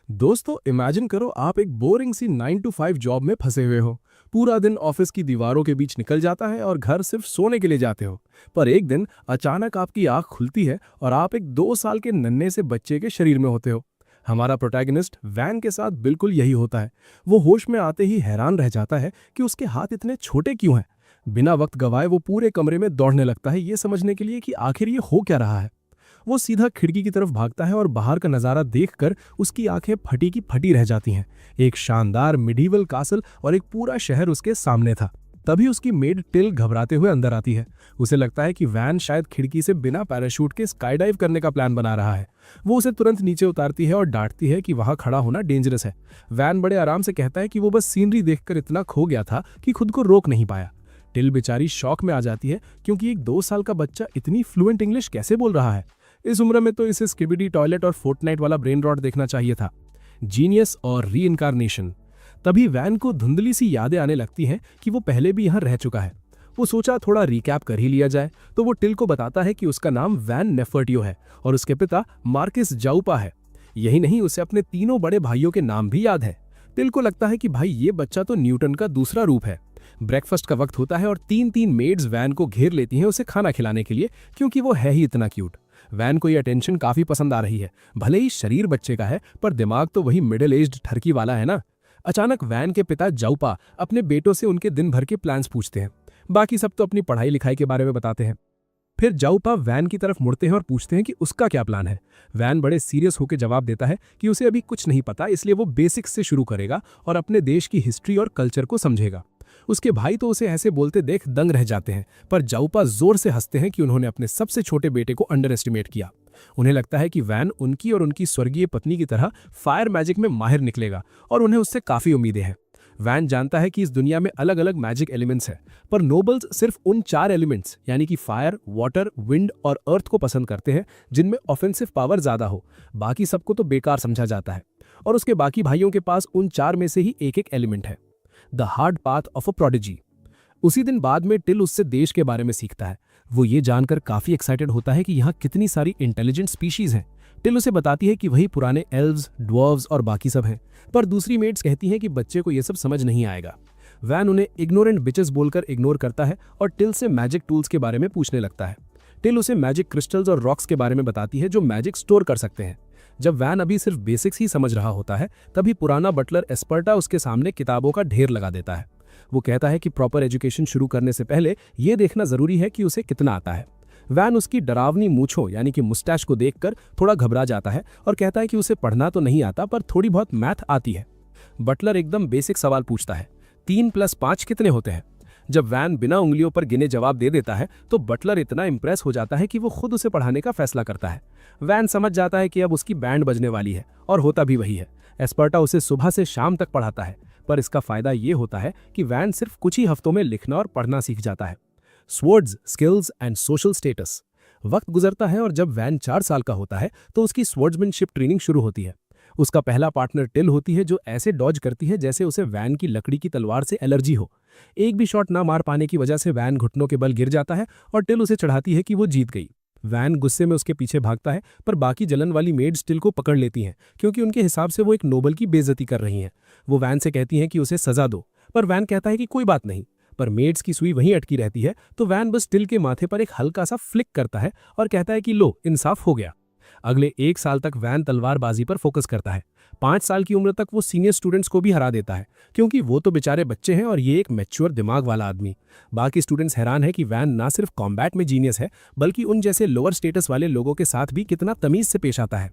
दोस्तों इमेजिन करो आप एक बोरिंग सी 9 to 5 जॉब में फंसे हुए हो। पूरा दिन ऑफिस की दीवारों के बीच निकल जाता है और घर सिर्फ सोने के लिए जाते हो। पर एक दिन अचानक आपकी आंख खुलती है और आप एक 2 साल के नन्हे से बच्चे के शरीर में होते हो। हमारा प्रोटैगनिस्ट वैन के साथ बिल्कुल यही होता है। वो होश में आते ही हैरान रह जाता है कि उसके हाथ इतने छोटे क्यों हैं। बिना वक्त गवाए वो पूरे कमरे में दौड़ने लगता है ये समझने के लिए कि आखिर ये हो क्या रहा है। वो सीधा खिड़की की तरफ भागता है और बाहर का नजारा देखकर उसकी आंखें फटी की फटी रह जाती हैं। एक शानदार मिडीवल कासल और एक पूरा शहर उसके सामने था। तभी उसकी मेड टिल घबराते हुए अंदर आती है। उसे लगता है कि वैन शायद खिड़की से बिना पैराशूट के स्काई डाइव करने का प्लान बना रहा है। वो उसे तुरंत नीचे उतारती है और डांटती है कि वहां खड़ा होना डेंजरस है। वैन बड़े आराम से कहता है कि वो बस सीनरी देखकर इतना खो गया था कि खुद को रोक नहीं पाया। टिल बेचारी शॉक में आ जाती है क्योंकि एक 2 साल का बच्चा इतनी फ्लुएंट इंग्लिश कैसे बोल रहा है। इस उम्र में तो इसे स्किबिडी टॉयलेट और फोर्टनाइट वाला ब्रेन रॉट देखना चाहिए था। जीनियस और रीइंकारनेशन। तभी वैन को धुंधली सी यादें आने लगती हैं कि वो पहले भी यहां रह चुका है। वो सोचा थोड़ा रिकैप कर ही लिया जाए, तो वो टिल को बताता है कि उसका नाम वैन नेफर्टियो है और उसके पिता मार्किस जाउपा है। यही नहीं, उसे अपने तीनों बड़े भाइयों के नाम भी याद है। टिल को लगता है कि भाई ये बच्चा तो न्यूटन का दूसरा रूप है। ब्रेकफास्ट का वक्त होता है और 3 मेड्स वैन को घेर लेती हैं उसे खाना खिलाने के लिए, क्योंकि वो है ही इतना क्यूट। वैन को ये अटेंशन काफी पसंद आ रही है। भले ही शरीर बच्चे का है पर दिमाग तो वही मिडिल एज्ड ठरकी वाला है ना। अचानक वैन के पिता जाउपा अपने बेटों से उनके दिन भर के प्लान्स पूछते हैं। बाकी सब तो अपनी पढ़ाई लिखाई के बारे में बताते हैं। फिर जाउपा वैन की तरफ मुड़ते हैं और पूछते हैं कि उसका क्या प्लान है। वैन बड़े सीरियस होकर जवाब देता है कि उसे अभी कुछ नहीं पता, इसलिए वो बेसिक्स से शुरू करेगा और अपने देश की हिस्ट्री और कल्चर को समझेगा। उसके भाई तो उसे ऐसे बोलते देख दंग रह जाते हैं, पर जाउपा जोर से हंसते हैं कि उन्होंने अपने सबसे छोटे बेटे को अंडर एस्टिमेट किया। उन्हें लगता है कि वैन उनकी और उनकी स्वर्गीय पत्नी की तरह फायर मैजिक में माहिर निकलेगा और उन्हें उससे काफी उम्मीदें हैं। वैन जानता है कि इस दुनिया में अलग अलग मैजिक एलिमेंट्स हैं, पर नोबल्स सिर्फ उन 4 एलिमेंट्स यानी कि फायर, वाटर, विंड और अर्थ को पसंद करते हैं जिनमें ऑफेंसिव पावर ज्यादा हो। बाकी सबको तो बेकार समझा जाता है। और उसके बाकी भाइयों के पास उन 4 में से ही एक एलिमेंट है, the hard path of a prodigy. उसी दिन बाद में टिल उससे देश के बारे में सीखता है। वो ये जानकर काफी एक्साइटेड होता है कि यहाँ कितनी सारी इंटेलिजेंट स्पीशीज हैं। टिल उसे बताती है कि वही पुराने एल्व्स, ड्वर्व्स और बाकी सब हैं, पर दूसरी मेट्स कहती हैं कि बच्चे को ये सब समझ नहीं आएगा। वैन उन्हें इग्नोरेंट बिचेस बोलकर इग्नोर करता है और टिल से मैजिक टूल्स के बारे में पूछने लगता है। टिल उसे मैजिक क्रिस्टल्स और रॉक्स के बारे में बताती है जो मैजिक स्टोर कर सकते हैं। जब वैन अभी सिर्फ बेसिक्स ही समझ रहा होता है, तभी पुराना बटलर एस्पर्टा उसके सामने किताबों का ढेर लगा देता है। वो कहता है कि प्रॉपर एजुकेशन शुरू करने से पहले ये देखना जरूरी है कि उसे कितना आता है। वैन उसकी डरावनी मूंछों यानी कि मुस्टैच को देखकर थोड़ा घबरा जाता है और कहता है कि उसे पढ़ना तो नहीं आता पर थोड़ी बहुत मैथ आती है। बटलर एकदम बेसिक सवाल पूछता है, 3 + 5 कितने होते हैं? जब वैन बिना उंगलियों पर गिने जवाब दे देता है तो बटलर इतना इंप्रेस हो जाता है कि वो खुद उसे पढ़ाने का फैसला करता है। वैन समझ जाता है कि अब उसकी बैंड बजने वाली है, और होता भी वही है। एस्पर्टा उसे सुबह से शाम तक पढ़ाता है, पर इसका फायदा ये होता है कि वैन सिर्फ कुछ ही हफ्तों में लिखना और पढ़ना सीख जाता है। Swords, skills and social status. वक्त गुजरता है और जब वैन 4 साल का होता है तो उसकी स्वर्ड्समैनशिप ट्रेनिंग शुरू होती है। उसका पहला पार्टनर टिल होती है जो ऐसे डॉज करती है जैसे उसे वैन की लकड़ी की तलवार से एलर्जी हो। एक भी शॉट ना मार पाने की वजह से वैन घुटनों के बल गिर जाता है और टिल उसे चढ़ाती है कि वो जीत गई। वैन गुस्से में उसके पीछे भागता है, पर बाकी जलन वाली मेड्स टिल को पकड़ लेती हैं क्योंकि उनके हिसाब से वो एक नोबल की बेइज्जती कर रही हैं। वो वैन से कहती हैं कि उसे सजा दो, पर वैन कहता है कि कोई बात नहीं। पर मेड्स की सुई वहीं अटकी रहती है, तो वैन बस टिल के माथे पर एक हल्का सा फ्लिक करता है और कहता है कि लो, इंसाफ हो गया। अगले 1 साल तक वैन तलवारबाजी पर फोकस करता है। 5 साल की उम्र तक वो सीनियर स्टूडेंट्स को भी हरा देता है, क्योंकि वो तो बेचारे बच्चे हैं और ये एक मैच्योर दिमाग वाला आदमी। बाकी स्टूडेंट्स हैरान है कि वैन ना सिर्फ कॉम्बैट में जीनियस है, बल्कि उन जैसे लोअर स्टेटस वाले लोगों के साथ भी कितना तमीज से पेश आता है।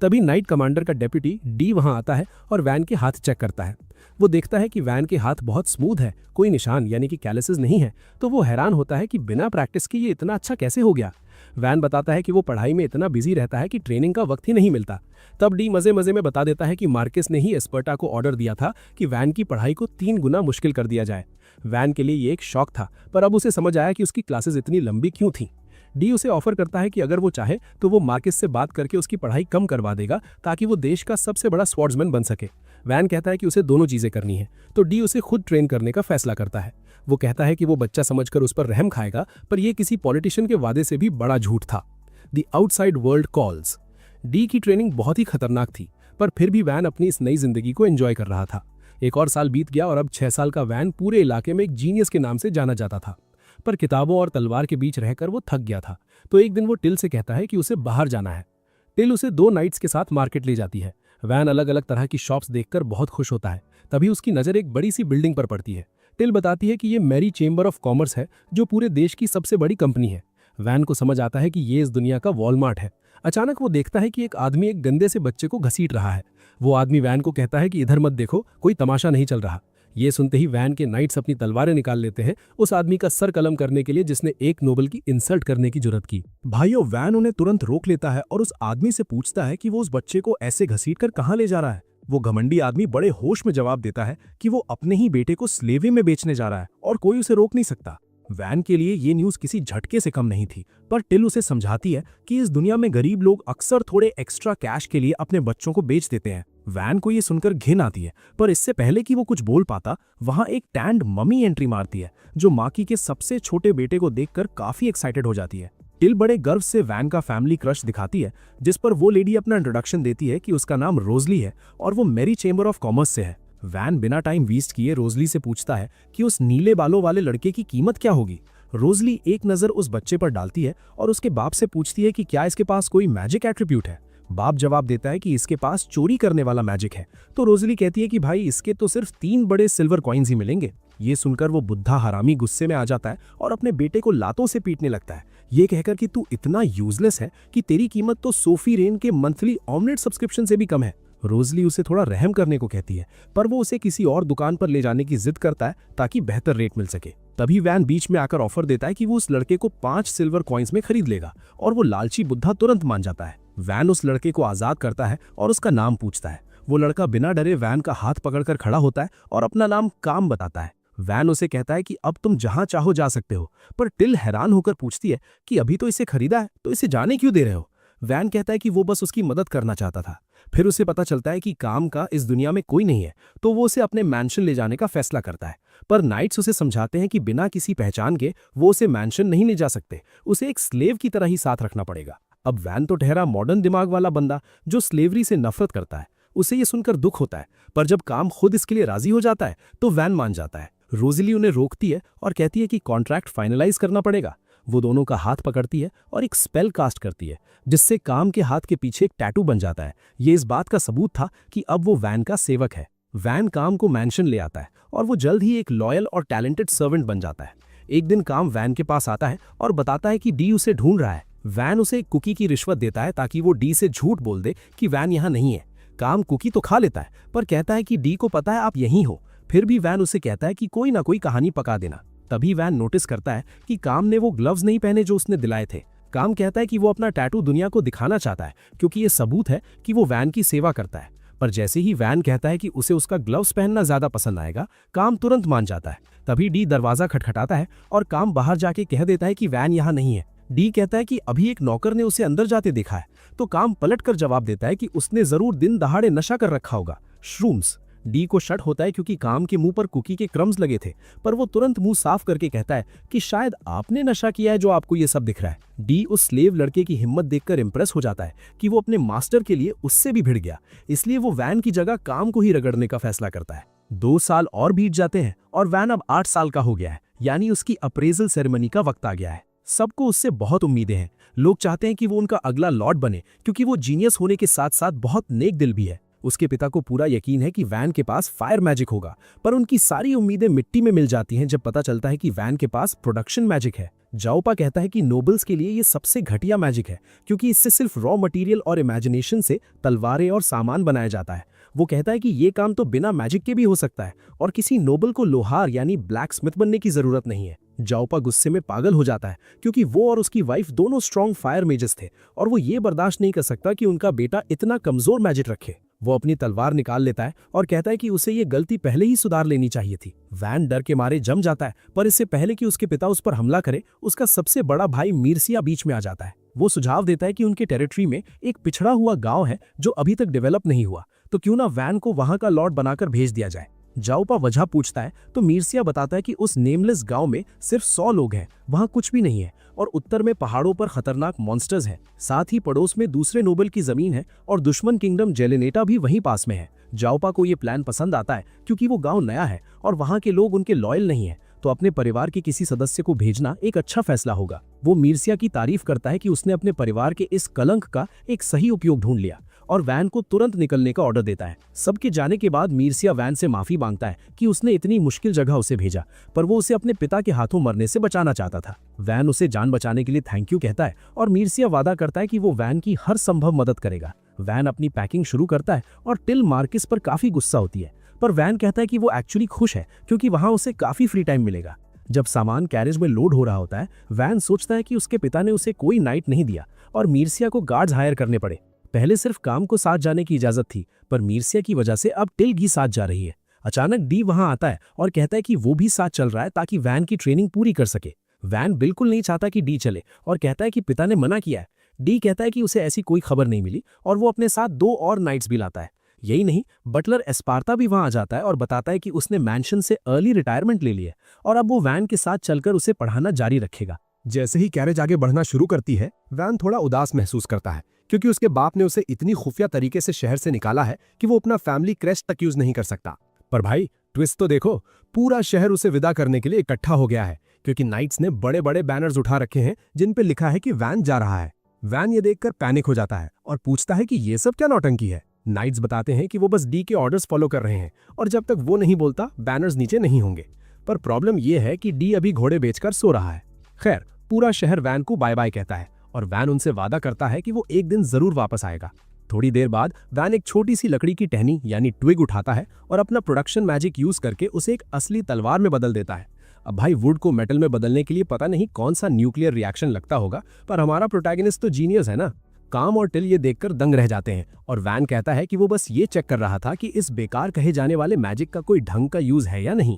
तभी नाइट कमांडर का डेप्यूटी डी वहां आता है और वैन के हाथ चेक करता है। वो देखता है कि वैन के हाथ बहुत स्मूथ है, कोई निशान यानी कि कैलिसेस नहीं है, तो वो हैरान होता है कि बिना प्रैक्टिस के ये इतना अच्छा कैसे हो गया। वैन बताता है कि वो पढ़ाई में इतना बिजी रहता है कि ट्रेनिंग का वक्त ही नहीं मिलता। तब डी मजे मजे में बता देता है कि मार्केस ने ही एस्पर्टा को ऑर्डर दिया था कि वैन की पढ़ाई को 3 गुना मुश्किल कर दिया जाए। वैन के लिए ये एक शौक था, पर अब उसे समझ आया कि उसकी क्लासेस इतनी लंबी क्यों थीं। डी उसे ऑफर करता है कि अगर वो चाहे तो वो मार्केस से बात करके उसकी पढ़ाई कम करवा देगा ताकि वो देश का सबसे बड़ा स्वॉर्ड्समैन बन सके। वैन कहता है कि उसे दोनों चीजें करनी है, तो डी उसे खुद ट्रेन करने का फैसला करता है। वो कहता है कि वो बच्चा समझकर उस पर रहम खाएगा, पर यह किसी पॉलिटिशियन के वादे से भी बड़ा झूठ था। The outside world calls. D की ट्रेनिंग बहुत ही खतरनाक थी, पर फिर भी वैन अपनी इस नई जिंदगी को एंजॉय कर रहा था। एक और साल बीत गया और अब 6 साल का वैन पूरे इलाके में एक जीनियस के नाम से जाना जाता था। पर किताबों और तलवार के बीच रहकर वो थक गया था। तो एक दिन वो टिल से कहता है कि उसे बाहर जाना है। टिल उसे 2 नाइट्स के साथ मार्केट ले जाती है। वैन अलग अलग तरह की शॉप्स देखकर बहुत खुश होता है। तभी उसकी नज़र एक बड़ी सी बिल्डिंग पर पड़ती है। टिल बताती है कि ये मैरी चेंबर ऑफ कॉमर्स है, जो पूरे देश की सबसे बड़ी कंपनी है। वैन को समझ आता है कि ये इस दुनिया का वॉलमार्ट है। अचानक वो देखता है कि एक आदमी एक गंदे से बच्चे को घसीट रहा है। वो आदमी वैन को कहता है कि इधर मत देखो, कोई तमाशा नहीं चल रहा। ये सुनते ही वैन के नाइट्स अपनी तलवारें निकाल लेते हैं उस आदमी का सर कलम करने के लिए जिसने एक नोबल की इंसल्ट करने की जुर्रत की। भाइयों, वैन उन्हें तुरंत रोक लेता है और उस आदमी से पूछता है कि वो उस बच्चे को ऐसे घसीटकर कहाँ ले जा रहा है। वो घमंडी आदमी बड़े होश में जवाब देता है कि वो अपने ही बेटे को स्लेवरी में बेचने जा रहा है और कोई उसे रोक नहीं सकता। वैन के लिए ये न्यूज़ किसी झटके से कम नहीं थी, पर टिल उसे समझाती है कि इस दुनिया में गरीब लोग अक्सर थोड़े एक्स्ट्रा कैश के लिए अपने बच्चों को बेच देते हैं। वैन को ये सुनकर घिन आती है, पर इससे पहले कि वो कुछ बोल पाता, वहां एक टैंड मम्मी एंट्री मारती है, जो माकी के सबसे छोटे बेटे को देखकर काफी एक्साइटेड हो जाती है। टिल बड़े गर्व से वैन का फैमिली क्रश दिखाती है, जिस पर वो लेडी अपना इंट्रोडक्शन देती है कि उसका नाम रोजली है और वो मैरी चेंबर ऑफ कॉमर्स से है। वैन बिना टाइम वेस्ट किए रोजली से पूछता है कि उस नीले बालों वाले लड़के की कीमत क्या होगी। रोजली एक नजर उस बच्चे पर डालती है और उसके बाप से पूछती है कि क्या इसके पास कोई मैजिक एट्रीब्यूट है। बाप जवाब देता है कि इसके पास चोरी करने वाला मैजिक है। तो रोजली कहती है कि भाई, इसके तो सिर्फ 3 बड़े सिल्वर कॉइन्स ही मिलेंगे। ये सुनकर वो बुद्धा हरामी गुस्से में आ जाता है और अपने बेटे को लातों से पीटने लगता है, ये कहकर कि तू इतना यूजलेस है कि तेरी कीमत तो सोफी रेन के मंथली ऑमलेट सब्सक्रिप्शन से भी कम है। रोजली उसे थोड़ा रहम करने को कहती है, पर वो उसे किसी और दुकान पर ले जाने की जिद करता है ताकि बेहतर रेट मिल सके। तभी वैन बीच में आकर ऑफर देता है कि वो उस लड़के को 5 सिल्वर कॉइन्स में खरीद लेगा और वो लालची बुद्धा तुरंत मान जाता है। वैन उस लड़के को आजाद करता है और उसका नाम पूछता है। वो लड़का बिना डरे वैन का हाथ पकड़कर खड़ा होता है और अपना नाम काम बताता है। वैन उसे कहता है कि अब तुम जहां चाहो जा सकते हो, पर टिल हैरान होकर पूछती है कि अभी तो इसे खरीदा है, तो इसे जाने क्यों दे रहे हो। वैन कहता है कि वो बस उसकी मदद करना चाहता था। फिर उसे पता चलता है कि काम का इस दुनिया में कोई नहीं है, तो वो उसे अपने मैंशन ले जाने का फैसला करता है। पर नाइट्स उसे समझाते हैं कि बिना किसी पहचान के वो उसे मैंशन नहीं ले जा सकते, उसे एक स्लेव की तरह ही साथ रखना पड़ेगा। अब वैन तो ठहरा मॉडर्न दिमाग वाला बंदा जो स्लेवरी से नफरत करता है। उसे ये सुनकर दुख होता है, पर जब काम खुद इसके लिए राजी हो जाता है तो वैन मान जाता है। रोजली उन्हें रोकती है और कहती है कि कॉन्ट्रैक्ट फाइनलाइज करना पड़ेगा। वो दोनों का हाथ पकड़ती है और एक स्पेल कास्ट करती है, जिससे काम के हाथ के पीछे एक टैटू बन जाता है। ये इस बात का सबूत था कि अब वो वैन का सेवक है। वैन काम को मैंशन ले आता है और वो जल्द ही एक लॉयल और टैलेंटेड सर्वेंट बन जाता है। एक दिन काम वैन के पास आता है और बताता है कि डी उसे ढूंढ रहा है। वैन उसे एक कुकी की रिश्वत देता है ताकि वो डी से झूठ बोल दे कि वैन यहाँ नहीं है। काम कुकी तो खा लेता है, पर कहता है कि डी को पता है आप यहीं हो। फिर भी वैन उसे कहता है कि कोई ना कोई कहानी पका देना। तभी वैन नोटिस करता है कि काम ने वो ग्लव्स नहीं पहने जो उसने दिलाए थे। काम कहता है कि वो अपना टैटू दुनिया को दिखाना चाहता है, क्योंकि ये सबूत है कि वो वैन की सेवा करता है। पर जैसे ही वैन कहता है कि उसे उसका ग्लव्स पहनना ज्यादा पसंद आएगा, काम तुरंत मान जाता है। तभी डी दरवाजा खटखटाता है और काम बाहर जाके कह देता है कि वैन यहाँ नहीं है। डी कहता है कि अभी एक नौकर ने उसे अंदर जाते देखा है। तो काम पलटकर जवाब देता है कि उसने जरूर दिन दहाड़े नशा कर रखा होगा, श्रूम्स। डी को शक होता है क्योंकि काम के मुंह पर कुकी के क्रम्स लगे थे, पर वो तुरंत मुंह साफ करके कहता है कि शायद आपने नशा किया है जो आपको ये सब दिख रहा है। डी उस स्लेव लड़के की हिम्मत देखकर इंप्रेस हो जाता है कि वो अपने मास्टर के लिए उससे भी भिड़ गया, इसलिए वो वैन की जगह काम को ही रगड़ने का फैसला करता है। 2 साल और बीत जाते हैं और वैन अब 8 साल का हो गया है, यानी उसकी अप्रेजल सेरेमनी का वक्त आ गया है। सबको उससे बहुत उम्मीदें हैं। लोग चाहते हैं कि वो उनका अगला लॉर्ड बने, क्योंकि वो जीनियस होने के साथ साथ बहुत नेक दिल भी है। उसके पिता को पूरा यकीन है कि वैन के पास फायर मैजिक होगा, पर उनकी सारी उम्मीदें मिट्टी में मिल जाती हैं जब पता चलता है कि वैन के पास प्रोडक्शन मैजिक है। जाओपा कहता है कि नोबल्स के लिए ये सबसे घटिया मैजिक है, क्योंकि इससे सिर्फ रॉ मटेरियल और इमेजिनेशन से तलवारें और सामान बनाया जाता है। वो कहता है कि ये काम तो बिना मैजिक के भी हो सकता है और किसी नोबल को लोहार यानी ब्लैक स्मिथ बनने की जरूरत नहीं है। जाओपा गुस्से में पागल हो जाता है, क्योंकि वो और उसकी वाइफ दोनों स्ट्रॉन्ग फायर मेजेस थे और वो ये बर्दाश्त नहीं कर सकता कि उनका बेटा इतना कमजोर मैजिक रखे। वो अपनी तलवार निकाल लेता है और कहता है कि उसे ये गलती पहले ही सुधार लेनी चाहिए थी। वैन डर के मारे जम जाता है, पर इससे पहले कि उसके पिता उस पर हमला करे, उसका सबसे बड़ा भाई मीरसिया बीच में आ जाता है। वो सुझाव देता है कि उनके टेरिटरी में एक पिछड़ा हुआ गांव है जो अभी तक डेवलप नहीं हुआ, तो क्यों ना वैन को वहां का लॉर्ड बनाकर भेज दिया जाए। जाओपा वजह पूछता है तो मीर्सिया बताता है कि उस नेमलेस गांव में सिर्फ 100 लोग हैं, वहां कुछ भी नहीं है और उत्तर में पहाड़ों पर खतरनाक मॉन्स्टर्स हैं। साथ ही पड़ोस में दूसरे नोबल की जमीन है और दुश्मन किंगडम जेलेनेटा भी वहीं पास में है। जाओपा को ये प्लान पसंद आता है क्योंकि वो गांव नया है और वहां के लोग उनके लॉयल नहीं है, तो अपने परिवार के किसी सदस्य को भेजना एक अच्छा फैसला होगा। वो मीर्सिया की तारीफ करता है कि उसने अपने परिवार के इस कलंक का एक सही उपयोग ढूंढ लिया और वैन को तुरंत निकलने का ऑर्डर देता है। सबके जाने के बाद मीर्सिया वैन से माफी मांगता है कि उसने इतनी मुश्किल जगह उसे भेजा, पर वो उसे अपने पिता के हाथों मरने से बचाना चाहता था। वैन उसे जान बचाने के लिए थैंक यू कहता है और मीर्सिया वादा करता है कि वो वैन की हर संभव मदद करेगा। वैन अपनी पैकिंग शुरू करता है और टिल मार्किस पर काफी गुस्सा होती है, पर वैन कहता है कि वो एक्चुअली खुश है क्योंकि वहां उसे काफी फ्री टाइम मिलेगा। जब सामान कैरेज में लोड हो रहा होता है, वैन सोचता है कि उसके पिता ने उसे कोई नाइट नहीं दिया और मीर्सिया को गार्ड्स हायर करने पड़े। पहले सिर्फ काम को साथ जाने की इजाजत थी, पर मीर्सिया की वजह से अब टिल भी साथ जा रही है। अचानक डी वहां आता है और कहता है कि वो भी साथ चल रहा है ताकि वैन की ट्रेनिंग पूरी कर सके। वैन बिल्कुल नहीं चाहता कि डी चले और कहता है कि पिता ने मना किया है। डी कहता है कि उसे ऐसी कोई खबर नहीं मिली और वो अपने साथ 2 और नाइट्स भी लाता है। यही नहीं, बटलर एस्पार्ता भी वहां आ जाता है और बताता है कि उसने मैंशन से अर्ली रिटायरमेंट ले लिया और अब वो वैन के साथ चलकर उसे पढ़ाना जारी रखेगा। जैसे ही कैरेज आगे बढ़ना शुरू करती है, वैन थोड़ा उदास महसूस करता है क्योंकि उसके बाप ने उसे इतनी खुफिया तरीके से शहर से निकाला है कि वो अपना फैमिली क्रेस्ट तक यूज नहीं कर सकता। पर भाई ट्विस्ट तो देखो, पूरा शहर उसे विदा करने के लिए इकट्ठा हो गया है क्योंकि नाइट्स ने बड़े बड़े बैनर्स उठा रखे हैं जिन पे लिखा है कि वैन जा रहा है। वैन ये देखकर पैनिक हो जाता है और पूछता है कि ये सब क्या नौटंकी है। नाइट्स बताते हैं कि वो बस डी के ऑर्डर्स फॉलो कर रहे हैं और जब तक वो नहीं बोलता बैनर्स नीचे नहीं होंगे। पर प्रॉब्लम ये है कि डी अभी घोड़े बेचकर सो रहा है। खैर, पूरा शहर वैन को बाय बाय कहता है और वैन उनसे वादा करता है कि वो एक दिन जरूर वापस आएगा। थोड़ी देर बाद वैन एक छोटी सी लकड़ी की टहनी यानी ट्विग उठाता है और अपना प्रोडक्शन मैजिक यूज करके उसे एक असली तलवार में बदल देता है। अब भाई वुड को मेटल में बदलने के लिए पता नहीं कौन सा न्यूक्लियर रिएक्शन लगता होगा, पर हमारा प्रोटैगनिस्ट तो जीनियस है ना। काम और टिल ये देखकर दंग रह जाते हैं और वैन कहता है कि वो बस ये चेक कर रहा था कि इस बेकार कहे जाने वाले मैजिक का कोई ढंग का यूज है या नहीं।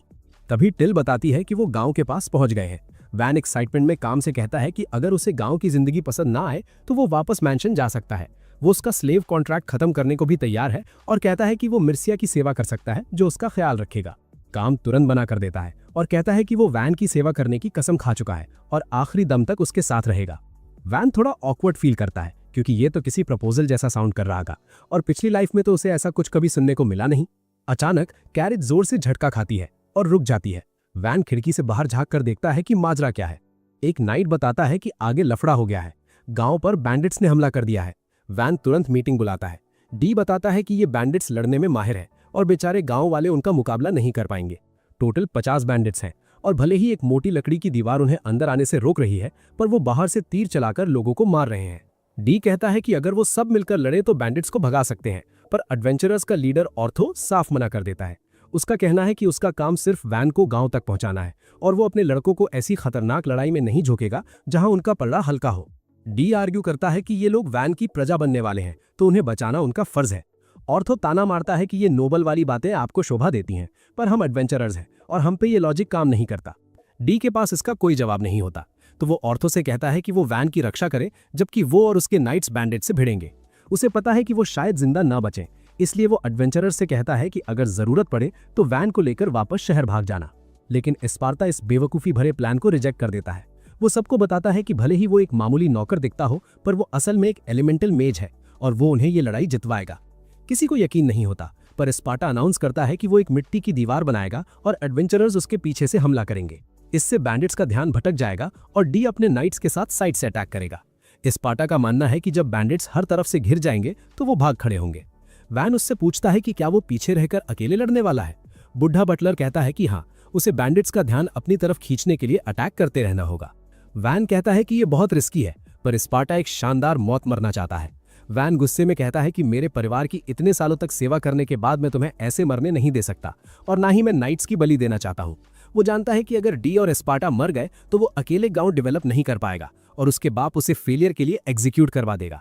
तभी टिल बताती है कि वो गांव के पास पहुंच गए हैं। वैन एक्साइटमेंट में काम से कहता है कि अगर उसे गांव की जिंदगी पसंद ना आए तो वो वापस मैंशन जा सकता है। वो उसका स्लेव कॉन्ट्रैक्ट खत्म करने को भी तैयार है और कहता है कि वो मिर्सिया की सेवा कर सकता है जो उसका ख्याल रखेगा। काम तुरंत बना कर देता है और कहता है कि वो वैन की सेवा करने की कसम खा चुका है और आखिरी दम तक उसके साथ रहेगा। वैन थोड़ा ऑकवर्ड फील करता है क्योंकि ये तो किसी प्रपोजल जैसा साउंड कर रहा था और पिछली लाइफ में तो उसे ऐसा कुछ कभी सुनने को मिला नहीं। अचानक कैरेज जोर से झटका खाती है और रुक जाती है। वैन खिड़की से बाहर झांक कर देखता है कि माजरा क्या है। एक नाइट बताता है कि आगे लफड़ा हो गया है, गांव पर बैंडिट्स ने हमला कर दिया है। वैन तुरंत मीटिंग बुलाता है। डी बताता है कि ये बैंडिट्स लड़ने में माहिर है और बेचारे गांव वाले उनका मुकाबला नहीं कर पाएंगे। टोटल 50 बैंडिट्स हैं और भले ही एक मोटी लकड़ी की दीवार उन्हें अंदर आने से रोक रही है, पर वो बाहर से तीर चलाकर लोगों को मार रहे हैं। डी कहता है कि अगर वो सब मिलकर लड़े तो बैंडिट्स को भगा सकते हैं, पर एडवेंचरर्स का लीडर ऑर्थो साफ मना कर देता है। उसका कहना है कि उसका काम सिर्फ वैन को गांव तक पहुंचाना है और वो अपने लड़कों को ऐसी खतरनाक लड़ाई में नहीं झोंकेगा जहां उनका पल्ला हल्का हो। डी आर्ग्यू करता है कि ये लोग वैन की प्रजा बनने वाले हैं तो उन्हें बचाना उनका फर्ज है। ऑर्थो ताना मारता है कि ये नोबल वाली बातें आपको शोभा देती हैं, पर हम एडवेंचरर्स हैं और हम पे ये लॉजिक काम नहीं करता। डी के पास इसका कोई जवाब नहीं होता, तो वो ऑर्थो से कहता है कि वो वैन की रक्षा करे जबकि वो और उसके नाइट्स बैंडिट से भिड़ेंगे। उसे पता है कि वो शायद जिंदा ना बचें, इसलिए वो एडवेंचरर से कहता है कि अगर जरूरत पड़े तो वैन को लेकर वापस शहर भाग जाना। लेकिन एस्पार्ता इस बेवकूफ़ी भरे प्लान को रिजेक्ट कर देता है। वो सबको बताता है कि भले ही वो एक मामूली नौकर दिखता हो, पर वो असल में एक एलिमेंटल मेज है और वो उन्हें ये लड़ाई जितवाएगा। किसी को यकीन नहीं होता, पर एस्पार्टा अनाउंस करता है कि वो एक मिट्टी की दीवार बनाएगा और एडवेंचरर्स उसके पीछे से हमला करेंगे। इससे बैंडिट्स का ध्यान भटक जाएगा और डी अपने नाइट्स के साथ साइड से अटैक करेगा। एस्पार्टा का मानना है कि जब बैंडिट्स हर तरफ से घिर जाएंगे तो वो भाग खड़े होंगे। वैन उससे पूछता है कि क्या वो पीछे रहकर अकेले लड़ने वाला है। बुढ़ा बटलर कहता है कि हाँ, उसे बैंडिट्स का ध्यान अपनी तरफ खींचने के लिए अटैक करते रहना होगा। वैन कहता है कि ये बहुत रिस्की है, पर एस्पार्टा एक शानदार मौत मरना चाहता है। वैन गुस्से में कहता है कि मेरे परिवार की इतने सालों तक सेवा करने के बाद मैं तुम्हें ऐसे मरने नहीं दे सकता और ना ही मैं नाइट्स की बलि देना चाहता हूँ। वो जानता है कि अगर डी और एस्पार्टा मर गए तो वो अकेले गांव डेवलप नहीं कर पाएगा और उसके बाप उसे फेलियर के लिए एग्जीक्यूट करवा देगा।